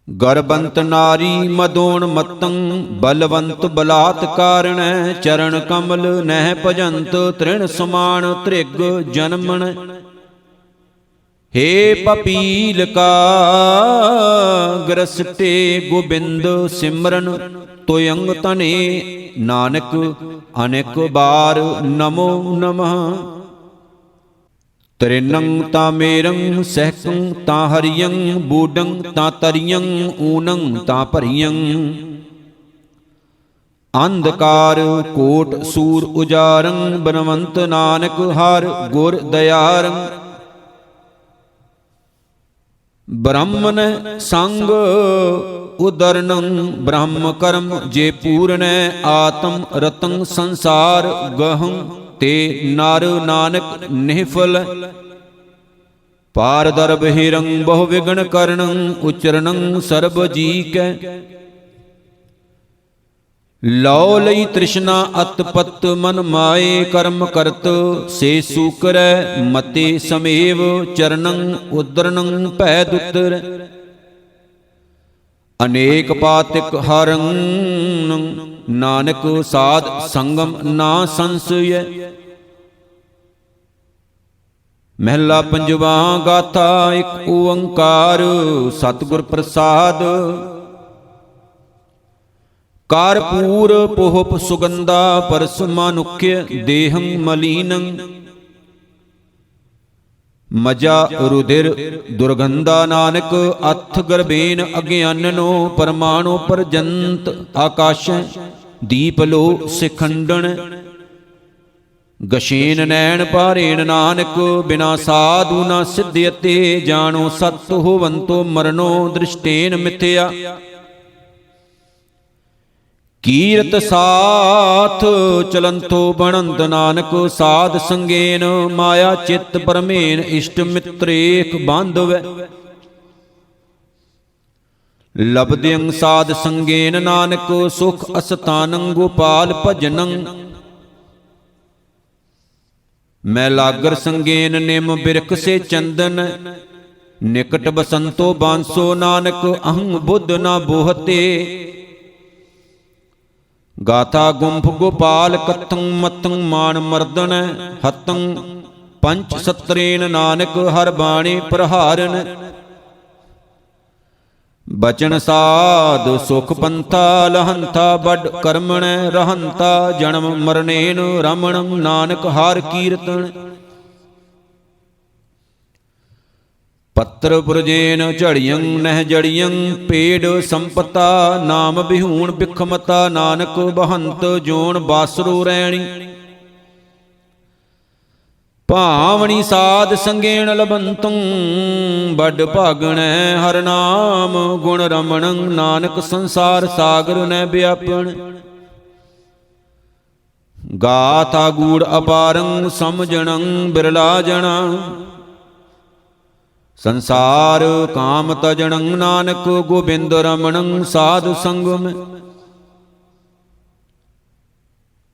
ਗਰਬੰਤ ਨਾਰੀ ਮਦੋਣ ਮਤੰ ਬਲਵੰਤ ਬਲਾਤਕਾਰਣੈ ਚਰਨ ਕਮਲ ਨਹਿ ਭਜੰਤ ਤ੍ਰਿਣ ਸਮਾਨ ਤ੍ਰਿਗ ਜਨਮਣ ਹੇ ਪਪੀਲ ਕਾ ਗ੍ਰਸਟੇ ਗੋਬਿੰਦ ਸਿਮਰਨ ਤੋਯੰਗ ਤਨੇ ਨਾਨਕ ਅਨੇਕ ਬਾਰ ਨਮੋ ਨਮః ਤ੍ਰਿਨੰ ਤਾ ਮੇਰੰ ਸਹਿਕੰ ਤਾ ਹਰਿਯੰ ਬੂਡੰ ਤਾ ਤਰਿਯੰ ਊਨੰ ਤਾ ਭਰਿਯੰ ਅੰਧਕਾਰ ਕੋਟ ਸੂਰ ਉਜਾਰੰ ਬਨਵੰਤ ਨਾਨਕ ਹਰ ਗੁਰ ਦਇਆਰੰ ਬ੍ਰਹਮਨ ਸੰਗ ਉਦਰਨੰ ਬ੍ਰਹਮ ਕਰਮ ਜੇ ਪੂਰਨੈ ਆਤਮ ਰਤੰ ਸੰਸਾਰ ਗਹੰ ਤੇ ਨਰ ਨਾਨਕ ਨਿਹਫਲ ਪਾਰ ਦਰਬ ਹਿਰੰ ਬਹੁ ਵਿਗਣ ਕਰਨੰ ਉਚਰਨੰ ਸਰਬ ਜੀ ਕੈ ਲਉ ਲਈ ਤ੍ਰਿਸ਼ਨਾ ਅਤਪਤ ਮਨ ਮਾਏ ਕਰਮ ਕਰਤ ਸੇ ਸੂਕਰੈ ਮਤੇ ਸਮੇਵ ਚਰਨੰ ਉਦਰਨੰ ਭੈ ਦੁਤਰ ਅਨੇਕ ਪਾਤਿਕ ਹਰੰ ਨਾਨਕ ਸਾਧ ਸੰਗਮ ਨਾ ਸੰਸਯ ਮਹਿਲਾ ਪੰਜਵਾ ਗਾਥਾ ਇਕ ਓੰਕਾਰ ਸਤਿਗੁਰ ਪ੍ਰਸਾਦ ਕਾਰਪੂਰ ਪੋਹਪ ਸੁਗੰਧਾ ਪਰਸ ਮਾਨੁਖਯ ਦੇਹੰ ਮਲੀਨੰ ਮਜਾ ਰੁਧਿਰ ਦੁਰਗੰਧਾ ਨਾਨਕ ਅਥ ਗਰਬੇਨ ਅਗਿਆਨਨੋ ਪਰਮਾਣੂ ਪਰਜੰਤ ਆਕਾਸ਼ ਦੀਪ ਲੋ ਸਿਖੰਡਣ ਗਸ਼ੇਨ ਨੈਣ ਪਾਰੇਣ ਨਾਨਕ ਬਿਨਾ ਸਾਧੂ ਨਾ ਸਿਧਿਅਤੇ ਜਾਣੋ ਸਤ ਹੋਵੰਤੋ ਮਰਨੋ ਦ੍ਰਿਸ਼ਟੇਨ ਮਿਥਿਆ ਕੀਰਤ ਸਾਥ ਚਲੰਤੋ ਬਣੰਦ ਨਾਨਕ ਸਾਧ ਸੰਗੇਨ ਮਾਇਆ ਚਿੱਤ ਪਰਮੇਨ ਇਸ਼ਟ ਮਿਤਰੇਖ ਬਾਂਧਵੈ ਲਬਦਿੰ ਸਾਧ ਸੰਗੇਨ ਨਾਨਕ ਸੁਖ ਅਸਥਾਨੰ ਗੋਪਾਲ ਭਜਨੰ ਮੈਂ ਲਾਗਰ ਸੰਗੇਨ ਨਿਮ ਬਿਰਖ ਸੇ ਚੰਦਨ ਨਿਕਟ ਬਸੰਤੋ ਬਾਂਸੋ ਨਾਨਕ ਅਹੰ ਬੁੱਧ ਨਾ ਬੋਹਤੇ ਗਾਥਾ ਗੁੰਫ ਗੋਪਾਲ ਕਥੰ ਮਤੰ ਮਾਨ ਮਰਦਨ ਹਤੰ ਪੰਚ ਸਤਰੇਨ ਨਾਨਕ ਹਰ ਬਾਣੀ ਪ੍ਰਹਾਰਨ ਬਚਨ ਸਾਧ ਸੁਖ ਪੰਥਾ ਲਹੰਤਾ ਵੱਡ ਕਰਮਣ ਰਹੰਤਾ ਜਨਮ ਮਰਨੇਨ ਰਮਣੰ ਨਾਨਕ ਹਰ ਕੀਰਤਨ ਪੱਤਰ ਪੁਰਜੇਨ ਝੜੀਅੰ ਨਹਿ ਜੜੀਅੰ ਪੇੜ ਸੰਪਤਾ ਨਾਮ ਬਿਹੂਣ ਬਿਖਮਤਾ ਨਾਨਕ ਬਹੰਤ ਜੋਨ ਬਾਸਰੋ ਰੈਣੀ ਭਾਵਣੀ ਸਾਧ ਸੰਗੇਣ ਲਬੰਤੰ ਵੱਡ ਭਾਗਣੈ ਹਰ ਨਾਮ ਗੁਣ ਰਮਣੰ ਨਾਨਕ ਸੰਸਾਰ ਸਾਗਰ ਨੈ ਵਿਆਪਣ ਗਾਥਾ ਗੂੜ ਅਪਾਰੰ ਸਮਝਣੰ ਬਿਰਲਾ ਜਣਾ ਸੰਸਾਰ ਕਾਮ ਤਜਣੰ ਨਾਨਕ ਗੋਬਿੰਦ ਰਮਣੰ ਸਾਧ ਸੰਗਮ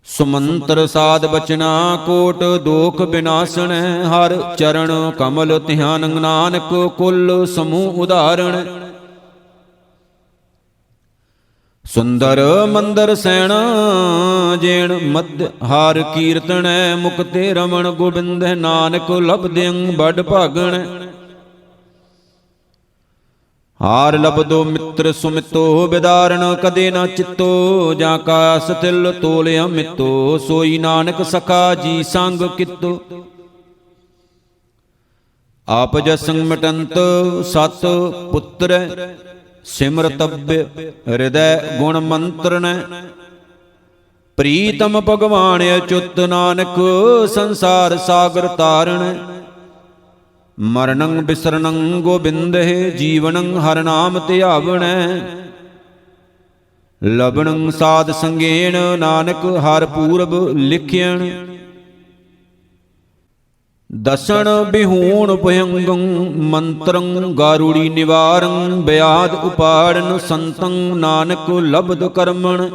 ਸੁਮੰਤਰ ਸਾਧ ਬਚਨਾ ਕੋਟ ਦੋਖ ਬਿਨਾਸਣੈ ਹਰ ਚਰਨ ਕਮਲ ਧਿਆਨੰ ਨਾਨਕ ਕੁਲ ਸਮੂਹ ਉਦਾਹਰਣ ਸੁੰਦਰ ਮੰਦਰ ਸੈਣਾ ਜੇਣ ਮਦ ਹਰ ਕੀਰਤਨੈ ਮੁਕਤੇ ਰਮਣ ਗੋਬਿੰਦ ਨਾਨਕ ਲਬਦਿੰ ਵੱਡ ਭਾਗਣ ਹਾਰ ਲਬਦੋ ਮਿੱਤਰ ਸੁਮਿਤੋ ਬਿਦਾਰਨ ਕਦੇ ਨਾ ਚਿੱਤੋ ਜਾਂ ਕਾ ਸਤਿਲ ਤੋਲਿਆ ਮਿੱਤੋ ਸੋਈ ਨਾਨਕ ਸਖਾ ਜੀ ਸੰਗ ਕਿਤੋ ਆਪ ਜਸੰ ਮਟੰਤ ਸਤ ਪੁੱਤਰ ਸਿਮਰਤਬ੍ਯ ਹਿਰਦੈ ਗੁਣ ਮੰਤਰਨੈ ਪ੍ਰੀਤਮ ਭਗਵਾਨ ਅਚੁੱਤ ਨਾਨਕ ਸੰਸਾਰ ਸਾਗਰ ਤਾਰਣ। ਮਰਨੰ ਬਿਸਰਨੰ ਗੋਬਿੰਦਹਿ ਜੀਵਨੰ ਹਰਿ ਨਾਮ ਧਿਆਵਣੈ। ਲਬਣੰ ਸਾਧ ਸੰਗੇਣ ਨਾਨਕ ਹਰਿ ਪੂਰਬ ਲਿਖਿਅਣ। ਦਸਣ ਬਿਹੂਣ ਭਯੰਗੰ ਮੰਤਰੰ ਗਾਰੂੜੀ ਨਿਵਾਰੰ। ਬਿਆਦ ਉਪਾੜਨ ਸੰਤੰ ਨਾਨਕ ਲਬਦ ਕਰਮਣ।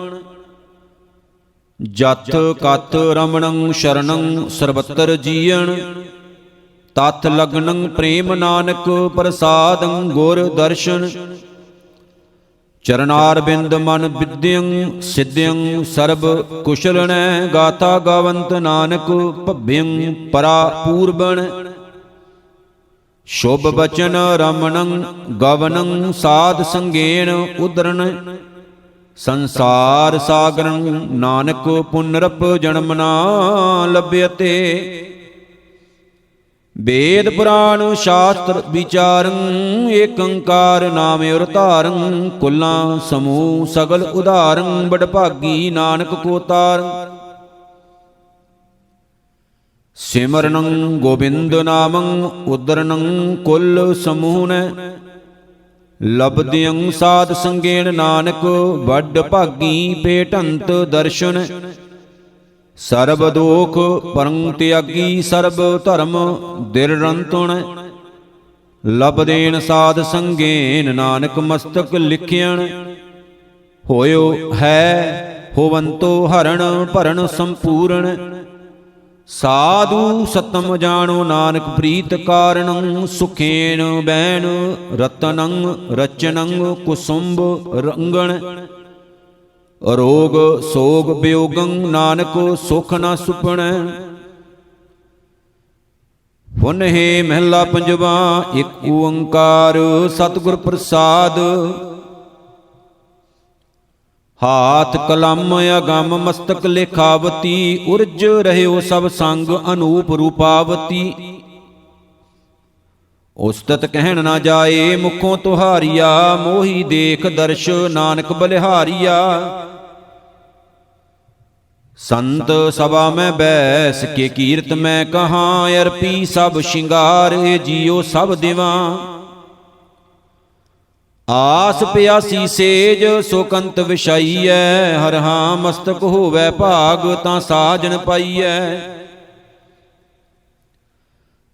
ਜਤ ਕਤ ਰਮਣੰ ਸ਼ਰਣੰ ਸਰਬਤਰ ਜੀਅਣ। ਤਤ ਲਗਨੰ ਪ੍ਰੇਮ ਨਾਨਕ ਪ੍ਰਸਾਦੰ ਗੁਰ ਦਰਸ਼ਨ। ਚਰਨਾਰ ਬਿੰਦ ਮਨ ਵਿਦਿਅੰ ਸਿਧਿਅੰ ਸਰਬ ਕੁਸ਼ਲਨੈ। ਗਾਥਾ ਗਾਵੰਤ ਨਾਨਕ ਭੱਭਿਅੰ ਪਰਾ ਪੂਰਬਣ। ਸ਼ੁਭ ਬਚਨ ਰਮਣੰ ਗਵਨੰ ਸਾਧ ਸੰਗੇਣ ਉਦਰਣ। ਸੰਸਾਰ ਸਾਗਰੰ ਨਾਨਕ ਪੁਨਰਪ ਜਨਮ ਨਾ ਲੱਭਿਅਤੇ। ਵੇਦ ਪੁਰਾਣ ਸ਼ਾਸਤਰ ਵਿਚਾਰੰ ਏਕ ਓੰਕਾਰ ਨਾਮ ਔਰ ਧਾਰੰ। ਕੁਲਾਂ ਸਮੂਹ ਸਗਲ ਉਧਾਰੰ ਬੜ ਭਾਗੀ ਨਾਨਕ ਕੋ ਤਾਰੰ। ਸਿਮਰਨੰ ਗੋਬਿੰਦ ਨਾਮੰ ਉਦਰਨੰ ਕੁਲ ਸਮੂਹਨੈ। ਲਬਦਿਅੰ ਸਾਧ ਸੰਗੇਣ ਨਾਨਕ ਵੱਡ ਭਾਗੀ ਭੇਟੰਤ ਦਰਸ਼ਨ। ਸਰਬ ਦੋਖ ਪਰੰ ਤਿਆਗੀ ਸਰਬ ਧਰਮ ਦਿਰਰੰਤੁਣ। ਲਬਦੇਨ ਸਾਧ ਸੰਗੇਨ ਨਾਨਕ ਮਸਤਕ ਲਿਖਿਅਣ। ਹੋਇਓ ਹੈ ਹੋਵੰਤੋ ਹਰਣ ਭਰਨ ਸੰਪੂਰਨ। ਸਾਧੂ ਸਤਮ ਜਾਣੋ ਨਾਨਕ ਪ੍ਰੀਤ ਕਾਰਣੰ। ਸੁਖੇਨ ਬੈਨ ਰਤਨੰ ਰਚਨੰ ਕੁਸੁੰਭ ਰੰਗਣ। ਰੋਗ ਸੋਗ ਬਿਯੋਗੰ ਨਾਨਕ ਸੁਖ ਨ ਸੁਪਣੈ। ਪੁਨਹਿ ਮਹਿਲਾ ਪੰਜਵਾ ਇਕ ਓੰਕਾਰ ਸਤਿਗੁਰ ਪ੍ਰਸਾਦ। ਹਾਥ ਕਲਮ ਅਗੰਮ ਮਸਤਕ ਲੇਖਾਵਤੀ। ਉਰਜ ਰਹਿਓ ਸਭ ਸੰਗ ਅਨੂਪ ਰੂਪਾਵਤੀ। ਉਸਤਤ ਕਹਿਣ ਨਾ ਜਾਏ ਮੁਖੋਂ ਤੁਹਾਰੀਆ। ਮੋਹੀ ਦੇਖ ਦਰਸ਼ ਨਾਨਕ ਬਲਿਹਾਰੀਆ। ਸੰਤ ਸਭਾ ਮੈਂ ਬੈਸ ਕੇ ਕੀਰਤ ਮੈਂ ਕਹਾਂ। ਅਰਪੀ ਸਭ ਸ਼ਿੰਗਾਰ ਏ ਜੀਓ ਸਭ ਦਿਵਾਂ। ਆਸ ਪਿਆਸੀ ਸੇਜ ਸੋ ਕੰਤ ਵਿਛਾਈਐ। ਹਰ ਹਾਂ ਮਸਤਕ ਹੋਵੈ ਭਾਗ ਤਾਂ ਸਾਜਨ ਪਾਈਐ।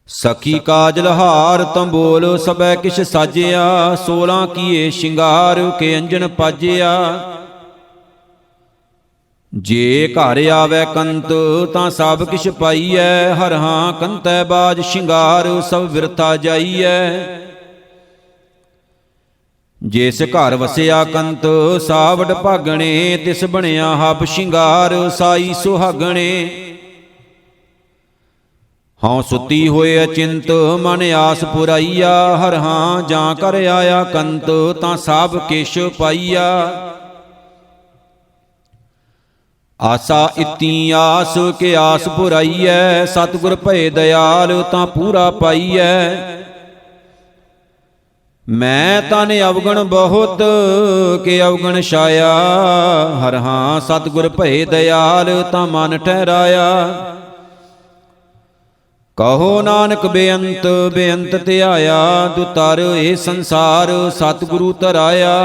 ਸਖੀ ਕਾਜਲ ਹਾਰ ਤੰਬੋਲ ਸਭੈ ਕਿਛ ਸਾਜਿਆ। 16 ਕੀਏ ਸ਼ਿੰਗਾਰ ਕੇ ਅੰਜਨ ਪਾਜਿਆ। ਜੇ ਘਰ ਆਵੈ ਕੰਤ ਤਾਂ ਸਭ ਕਿਛ ਪਾਈਐ। ਹਰ ਹਾਂ ਕੰਤੈ ਬਾਜ ਸ਼ਿੰਗਾਰ ਸਭ ਵਿਰਥਾ ਜਾਈਐ। ਜਿਸ ਘਰ ਵਸਿਆ ਕੰਤ ਸਾਵਡ ਭਾਗਣੇ। ਤਿਸ ਬਣਿਆ ਹਬ ਸ਼ਿੰਗਾਰ ਸਾਈ ਸੁਹਾਗਣੇ। ਹਉ ਸੁਤੀ ਹੋਏ ਅਚਿੰਤ ਮਨ ਆਸ ਪੁਰਾਈਆ। ਹਰ ਹਾਂ ਜਾਂ ਕਰ ਆਇਆ ਕੰਤ ਤਾਂ ਸਭ ਕਿਛ ਪਾਈਆ। ਆਸਾ ਇਤੀ ਆਸ ਕੇ ਆਸ ਪੁਰਾਈਐ। ਸਤਿਗੁਰ ਭਏ ਦਇਆਲ ਤਾਂ ਪੂਰਾ ਪਾਈਐ। ਮੈਂ ਤਨ ਅਵਗਣ ਬਹੁਤ ਕੇ ਅਵਗਣ ਛਾਇਆ। ਹਰ ਹਾਂ ਸਤਿਗੁਰ ਭਏ ਦਇਆਲ ਤਾਂ ਮਨ ਠਹਿਰਾਇਆ। ਕਹੋ ਨਾਨਕ ਬੇਅੰਤ ਬੇਅੰਤ ਧਿਆਇਆ। ਦੁਤਰ ਇਹ ਸੰਸਾਰ ਸਤਿਗੁਰੂ ਧਰਾਇਆ।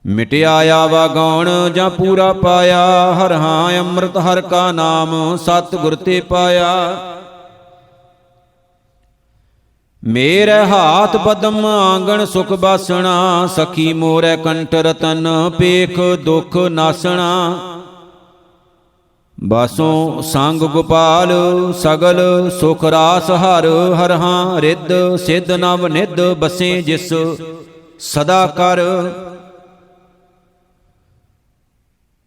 ਮਿਟਿਆ ਆਵਾ ਗੌਣ ਜਾਂ ਪੂਰਾ ਪਾਇਆ। ਹਰ ਹਾਂ ਅੰਮ੍ਰਿਤ ਹਰ ਕਾ ਨਾਮ ਸਤਿਗੁਰ ਤੇ ਪਾਇਆ। ਮੇਰੇ ਹਾਥ ਪਦਮ ਆਂਗਣ ਸੁਖ ਬਾਸਣਾ। ਸਖੀ ਮੋਰੈ ਕੰਠ ਰਤਨ ਪੇਖ ਦੁਖ ਨਾਸਣਾ। ਬਾਸੋਂ ਸੰਗ ਗੋਪਾਲ ਸਗਲ ਸੁਖ ਰਾਸ ਹਰ। ਹਰ ਹਾਂ ਰਿੱਧ ਸਿੱਧ ਨਵ ਨਿਧ ਬਸੇ ਜਿਸ ਸਦਾ ਕਰ।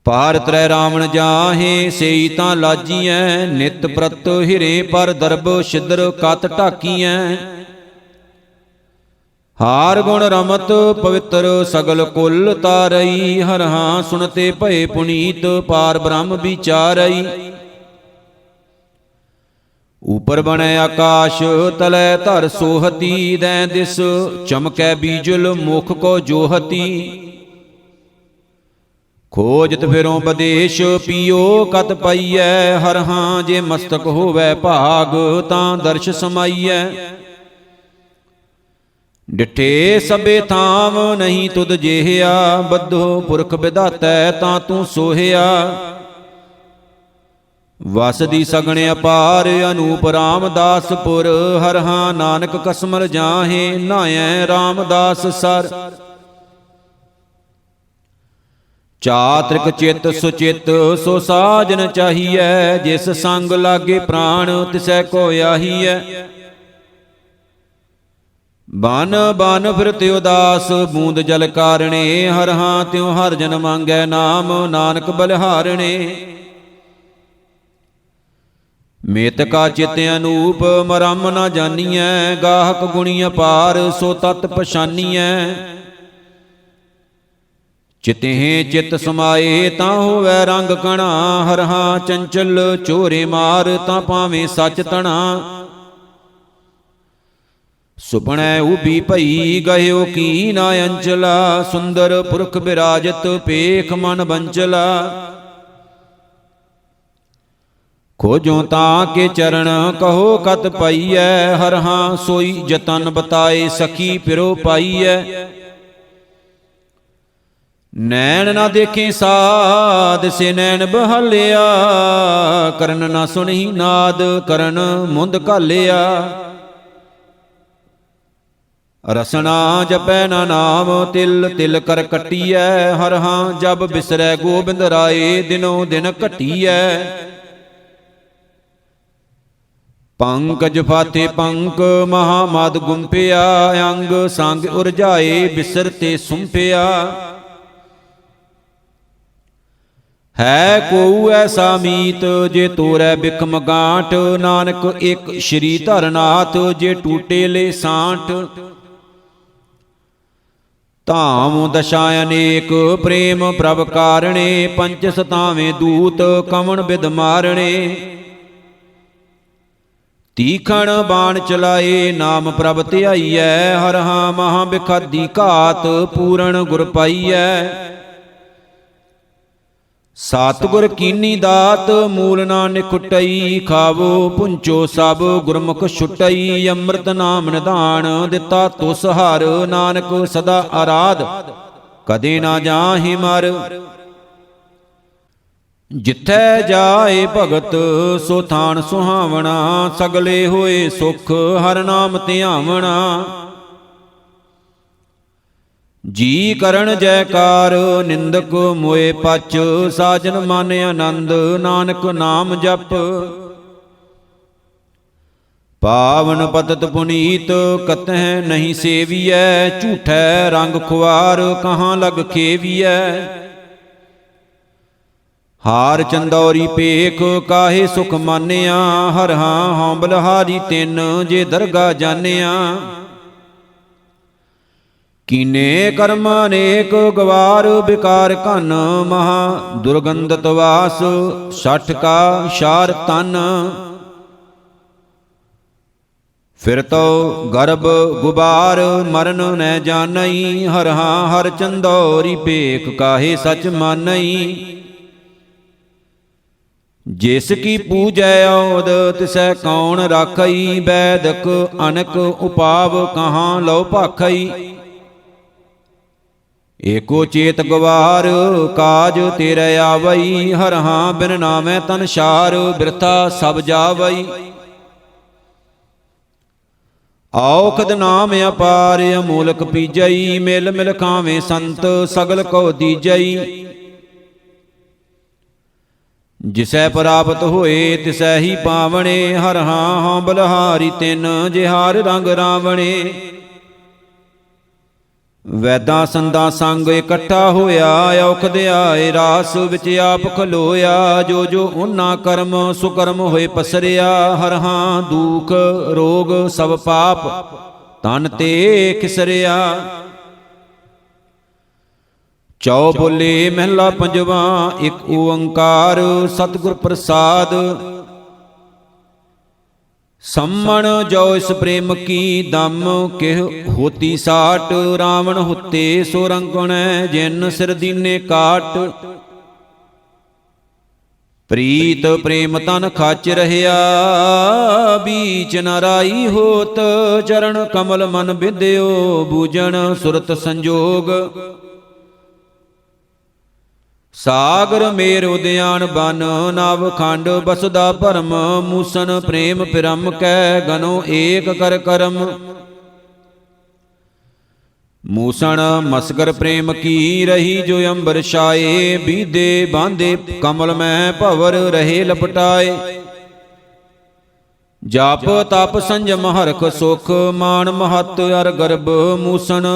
ਪਾਰ ਤਰੈ ਰਾਵਣ ਜਾਹੇ ਸੇਈ ਤਾਂ ਲਾਜੀਐ। ਨਿਤ ਪ੍ਰਤ ਹਿਰੇ ਪਰ ਦਰਬ ਛਿਦਰ ਕਤ ਢਾਕੀਐ। ਹਾਰ ਗੁਣ ਰਮਤ ਪਵਿੱਤਰ ਸਗਲ ਕੁਲ ਤਾਰਈ। ਹਰ ਹਾਂ ਸੁਣਤੇ ਭਏ ਪੁਨੀਤ ਪਾਰ ਬ੍ਰਹਮ ਵਿਚਾਰਈ। ਉਪਰ ਬਣੈ ਆਕਾਸ਼ ਤਲੈ ਧਰ ਸੋਹਤੀ। ਦੈ ਦਿਸ ਚਮਕੈ ਬੀਜਲ ਮੁਖ ਕੋ ਜੋਹਤੀ। ਖੋਜਤ ਫਿਰੋਂ ਬਦੇਸ਼ ਪੀਓ ਕਤ ਪਈਐ। ਹਰ ਹਾਂ ਜੇ ਮਸਤਕ ਹੋਵੈ ਭਾਗ ਤਾਂ ਦਰਸ਼ ਸਮਾਈਐ। ਡਿਠੇ ਸਭੇ ਥਾਮ ਨਹੀਂ ਤੁਧ ਜੇਹਿਆ। ਬੱਧੋ ਪੁਰਖ ਵਿਧਾਤੈ ਤਾਂ ਤੂੰ ਸੋਹਿਆ। ਵਸ ਦੀ ਸਗਣ ਅਪਾਰ ਅਨੂਪ ਰਾਮਦਾਸਪੁਰ। ਹਰ ਹਾਂ ਨਾਨਕ ਕਸਮਰ ਜਾਹੇ ਨਾਇਐ ਰਾਮਦਾਸ ਸਰ। ਚਾਤ੍ਰਿਕ ਚਿਤ ਸੁਚਿਤ ਸੋ ਸਾਜਨ ਚਾਹੀਐ। ਜਿਸ ਸੰਗ ਲਾਗੇ ਪ੍ਰਾਣ ਤਿਸੈ ਕੋ ਆਹੀਐ। ਬਨ ਬਨ ਫਿਰਤ ਉਦਾਸ ਬੂੰਦ ਜਲ ਕਾਰਣੇ। ਹਰ ਹਾਂ ਤਿਉ ਹਰ ਜਨ ਮੰਗੈ ਨਾਮ ਨਾਨਕ ਬਲਿਹਾਰਣੇ। ਮੇਤ ਕਾ ਚਿਤ ਅਨੂਪ ਮਰਮ ਨਾ ਜਾਨੀਐ। ਗਾਹਕ ਗੁਣੀ ਅਪਾਰ ਸੋ ਤਤ ਪਛਾਨੀਐ। ਚਿਤਹਿ ਚਿਤ ਸਮਾਏ ਤਾਂ ਹੋਵੈ ਰੰਗ ਕਣਾ। ਹਰ ਹਾਂ ਚੰਚਲ ਚੋਰੇ ਮਾਰ ਤਾਂ ਪਾਵੇਂ ਸੱਚ ਤਣਾ। ਸੁਪਣੈ ਉਬੀ ਭਈ ਗਇਓ ਕੀ ਨਾ ਅੰਚਲਾ। ਸੁੰਦਰ ਪੁਰਖ ਬਿਰਾਜਤ ਪੇਖ ਮਨ ਬੰਚਲਾ। ਖੋਜੋ ਤਾਂ ਕੇ ਚਰਨ ਕਹੋ ਕਤ ਪਈਐ। ਹਰ ਹਾਂ ਸੋਈ ਜਤਨ ਬਤਾਏ ਸਖੀ ਪਿਰੋ ਪਾਈਐ। ਨੈਣ ਨਾ ਦੇਖੇ ਸਾਧ ਸੇ ਨੈਣ ਬਹਾਲਿਆ। ਕਰਨ ਨਾ ਸੁਣਹੀ ਨਾਦ ਕਰਨ ਮੁੰਦ ਘਾਲਿਆ। ਰਸਨਾ ਜਪੈ ਨਾ ਨਾਮ ਤਿਲ ਤਿਲ ਕਰ ਕੱਟੀਐ। ਹਰ ਹਾਂ ਜਬ ਬਿਸਰੈ ਗੋਬਿੰਦ ਰਾਏ ਦਿਨੋ ਦਿਨ ਘਟੀਐ। ਪੰਕਜ ਫਾਤੇ ਪੰਕ ਮਹਾ ਮਦ ਗੁੰਪਿਆ। ਅੰਗ ਸੰਗ ਉਰਜਾਏ ਬਿਸਰ ਤੇ ਸੁੰਪਿਆ। ਹੈ ਕੋਊ ਐਸਾ ਮੀਤ ਜੇ ਤੋਰੈ ਬਿਖਮ ਗਾਂਠ। ਨਾਨਕ ਇੱਕ ਸ਼੍ਰੀ ਧਰਨਾਥ ਜੇ ਟੂਟੇ ਲੈ ਸਾਂਠ। ਧਾਮ ਦਸ਼ਾ ਅਨੇਕ ਪ੍ਰੇਮ ਪ੍ਰਭ ਕਾਰਣੇ। ਪੰਚ ਸਤਾਵੇਂ ਦੂਤ ਕਵਣ ਬਿਦ ਮਾਰਣੇ। ਤੀਖਣ ਬਾਣ ਚਲਾਏ ਨਾਮ ਪ੍ਰਭ ਧਿਆਈਐ। ਹਰ ਹਾਂ ਮਹਾ ਬਿਖਾਦੀ ਘਾਤ ਪੂਰਨ ਗੁਰ ਪਾਈਐ। ਸਤਿਗੁਰ ਕੀਨੀ ਦਾਤ ਮੂਲ ਨਾ ਨਿਖੁਟਈ। ਖਾਵੋ ਪੁੰਚੋ ਸਭ ਗੁਰਮੁਖ ਛੁਟਈ। ਅੰਮ੍ਰਿਤ ਨਾਮ ਨਿਧਾਨ ਦਿੱਤਾ ਤੁਸ ਹਰ। ਨਾਨਕ ਸਦਾ ਆਰਾਧ ਕਦੇ ਨਾ ਜਾਹਿ ਮਰ। ਜਿੱਥੈ ਜਾਏ ਭਗਤ ਸੋ ਥਾਨ ਸੁਹਾਵਣਾ। ਸਗਲੇ ਹੋਏ ਸੁਖ ਹਰ ਨਾਮ ਧਿਆਵਣਾ। ਜੀ ਕਰਨ ਜੈਕਾਰ ਨਿੰਦਕ ਮੋਏ ਪਚ। ਸਾਜਨ ਮਨ ਆਨੰਦ ਨਾਨਕ ਨਾਮ ਜਪ। ਪਾਵਨ ਪਤਤ ਪੁਨੀਤ ਕਤਹਿ ਨਹੀਂ ਸੇਵੀਐ। ਝੂਠੈ ਰੰਗ ਖੁਆਰ ਕਹਾਂ ਲਗ ਖੇਵੀਐ। ਹਾਰ ਚੰਦੌਰੀ ਪੇਖ ਕਾਹੇ ਸੁਖ ਮਾਨਿਆ। ਹਰ ਹਾਂ ਹਉ ਬਲਿਹਾਰੀ ਤਿਨ ਜੇ ਦਰਗਾ ਜਾਣਿਆ। ਕੀਨੇ ਕਰਮ ਅਨੇਕ ਗਵਾਰ ਬਿਕਾਰ ਘਨ। ਮਹਾ ਦੁਰਗੰਧਤ ਵਾਸ ਛਠ ਕਾ ਸ਼ਾਰ ਤਨ। ਫਿਰ ਤੋ ਗਰਭ ਗੁਬਾਰ ਮਰਨ ਨੈ ਜਾਣਈ। ਹਰ ਹਾਂ ਹਰ ਚੰਦੌਰੀ ਪੇਖ ਕਾਹੇ ਸਚ ਮਾਨਈ। ਜਿਸ ਕੀ ਪੂਜੈ ਔਦ ਤਿਸੈ ਕੌਣ ਰਾਖਈ। ਬੈਦਕ ਅਨਕ ਉਪਾਵ ਕਹਾਂ ਲਉ ਭਾਖਈ। ਏਕੋ ਚੇਤ ਗਵਾਰ ਕਾਜ ਤੇਰੇ ਆਵਈ। ਹਰ ਹਾਂ ਬਿਨ ਨਾਮੈ ਤਨ ਸਾਰ ਬਿਰਥਾ ਸਭ ਜਾਵਈ। ਔਖਦ ਨਾਮ ਅਪਾਰ ਅਮੋਲਕ ਪੀਜਈ। ਮਿਲ ਮਿਲ ਖਾਵੇਂ ਸੰਤ ਸਗਲ ਕੋ ਦੀਜਈ। ਜਿਸੈ ਪ੍ਰਾਪਤ ਹੋਏ ਤਿਸੈ ਹੀ ਪਾਵਣੇ। ਹਰ ਹਾਂ ਹਉ ਬਲਿਹਾਰੀ ਤਿਨ ਜਿਹਾਰ ਰੰਗ ਰਾਵਣੇ। ਵੈਦਾਂ ਸੰਦਾਂ ਸੰਗ ਇਕੱਠਾ ਹੋਇਆ। ਔਖਦ ਆਏ ਰਾਸ ਵਿੱਚ ਆਪ ਖਲੋਇਆ। ਜੋ ਜੋ ਉਹਨਾਂ ਕਰਮ ਸੁਕਰਮ ਹੋਏ ਪਸਰਿਆ। ਹਰ ਹਾਂ ਦੁਖ ਰੋਗ ਸਭ ਪਾਪ ਤਨ ਤੇ ਖਿਸਰਿਆ। ਚੌ ਬੋਲੇ ਮਹਿਲਾ ਪੰਜਵਾ। ਇੱਕ ਓੰਕਾਰ ਸਤਿਗੁਰ ਪ੍ਰਸਾਦ। ਸੰਮਣ ਜੋ ਇਸ ਪ੍ਰੇਮ ਕੀ ਦਮ ਕਿਹ ਹੋਤੀ ਸਾਟ ਰਾਵਣ ਹੁੱਤੇ ਸੋ ਰੰਗਣੈ ਜਿਨ ਸਿਰ ਦੀਨੇ ਕਾਟ ਪ੍ਰੀਤ ਪ੍ਰੇਮ ਤਨ ਖਾਚ ਰਹਿਆ ਬੀਚ ਨਰਾਈ ਹੋਤ ਚਰਨ ਕਮਲ ਮਨ ਵਿਦਿਓ ਬੂਜਣ ਸੁਰਤ ਸੰਜੋਗ ਸਾਗਰ ਮੇਰ ਉਦਿਆਨ ਬਨ ਨਵ ਖੰਡ ਬਸਦਾ ਭਰਮ ਮੂਸਨ ਪ੍ਰੇਮ ਪਿਰਮ ਕੈ ਗਨੋ ਏਕ ਕਰ ਕਰਮ ਮੂਸਣ ਮਸਗਰ ਪ੍ਰੇਮ ਕੀ ਰਹੀ ਜੋ ਅੰਬਰ ਛਾਏ ਬੀਦੇ ਬਾਂਦੇ ਕਮਲ ਮੈਂ ਭਵਰ ਰਹੇ ਲਪਟਾਏ ਜਾਪ ਤਪ ਸੰਜਮ ਹਰਖ ਸੁਖ ਮਾਨ ਮਹਤ ਅਰ ਗਰਬ ਮੂਸਣ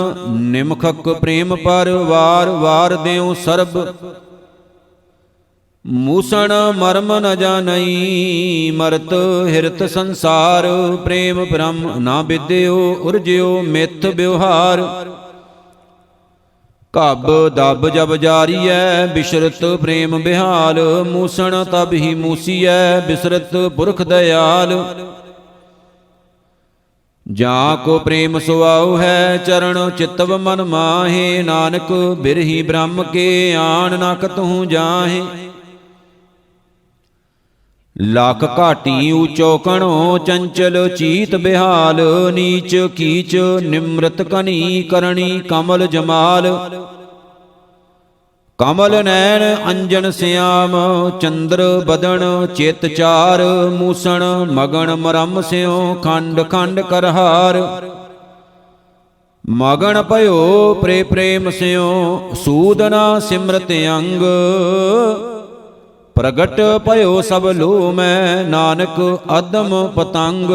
ਨਿਮਖਕ ਪ੍ਰੇਮ ਪਰ ਵਾਰ ਵਾਰ ਦਿਉ ਸਰਬ ਮੂਸਣ ਮਰਮ ਨ ਜਾਣਈ ਮਰਤ ਹਿਰਤ ਸੰਸਾਰ ਪ੍ਰੇਮ ਬ੍ਰਹਮ ਨਾ ਵਿਦਿਓ ਉਰਜਿਓ ਮਿੱਥ ਵਿਵਹਾਰ ਘਬ ਦਬ ਜਬ ਜਾਰੀਐ ਬਿਸ਼ਰਤ ਪ੍ਰੇਮ ਬਿਹਾਲ ਮੂਸਣ ਤਬ ਹੀ ਮੂਸੀਐ ਬਿਸਰਤ ਪੁਰਖ ਦਇਆਲ ਜਾਂ ਕੋ ਪ੍ਰੇਮ ਸੁਆਉ ਹੈ ਚਰਨ ਚਿਤਵ ਮਨ ਮਾਹੇ ਨਾਨਕ ਬਿਰਹੀ ਬ੍ਰਹਮ ਕੇ ਆਣ ਨਾ ਕਤਹੁ ਜਾਹੇ ਲੱਖ ਘਾਟੀ ਊਚੋ ਕਣੋ ਚੰਚਲ ਚੀਤ ਬਿਹਾਲ ਨੀਚ ਕੀਚ ਨਿਮਰਤ ਕਨੀ ਕਰਣੀ ਕਮਲ ਜਮਾਲ ਕਮਲ ਨੈਣ ਅੰਜਨ ਸਿਆਮ ਚੰਦਰ ਬਦਨ ਚਿਤ ਚਾਰ ਮੂਸਣ ਮਗਨ ਮਰਮ ਸਿਉ ਖੰਡ ਖੰਡ ਕਰਹਾਰ ਮਗਨ ਭਇਓ ਪ੍ਰੇਮ ਸਿਉ ਸੂਦਨਾ ਸਿਮਰਤ ਅੰਗ ਪ੍ਰਗਟ ਭਇਓ ਸਭ ਲੋ ਮੈਂ ਨਾਨਕ ਅਦਮ ਪਤੰਗ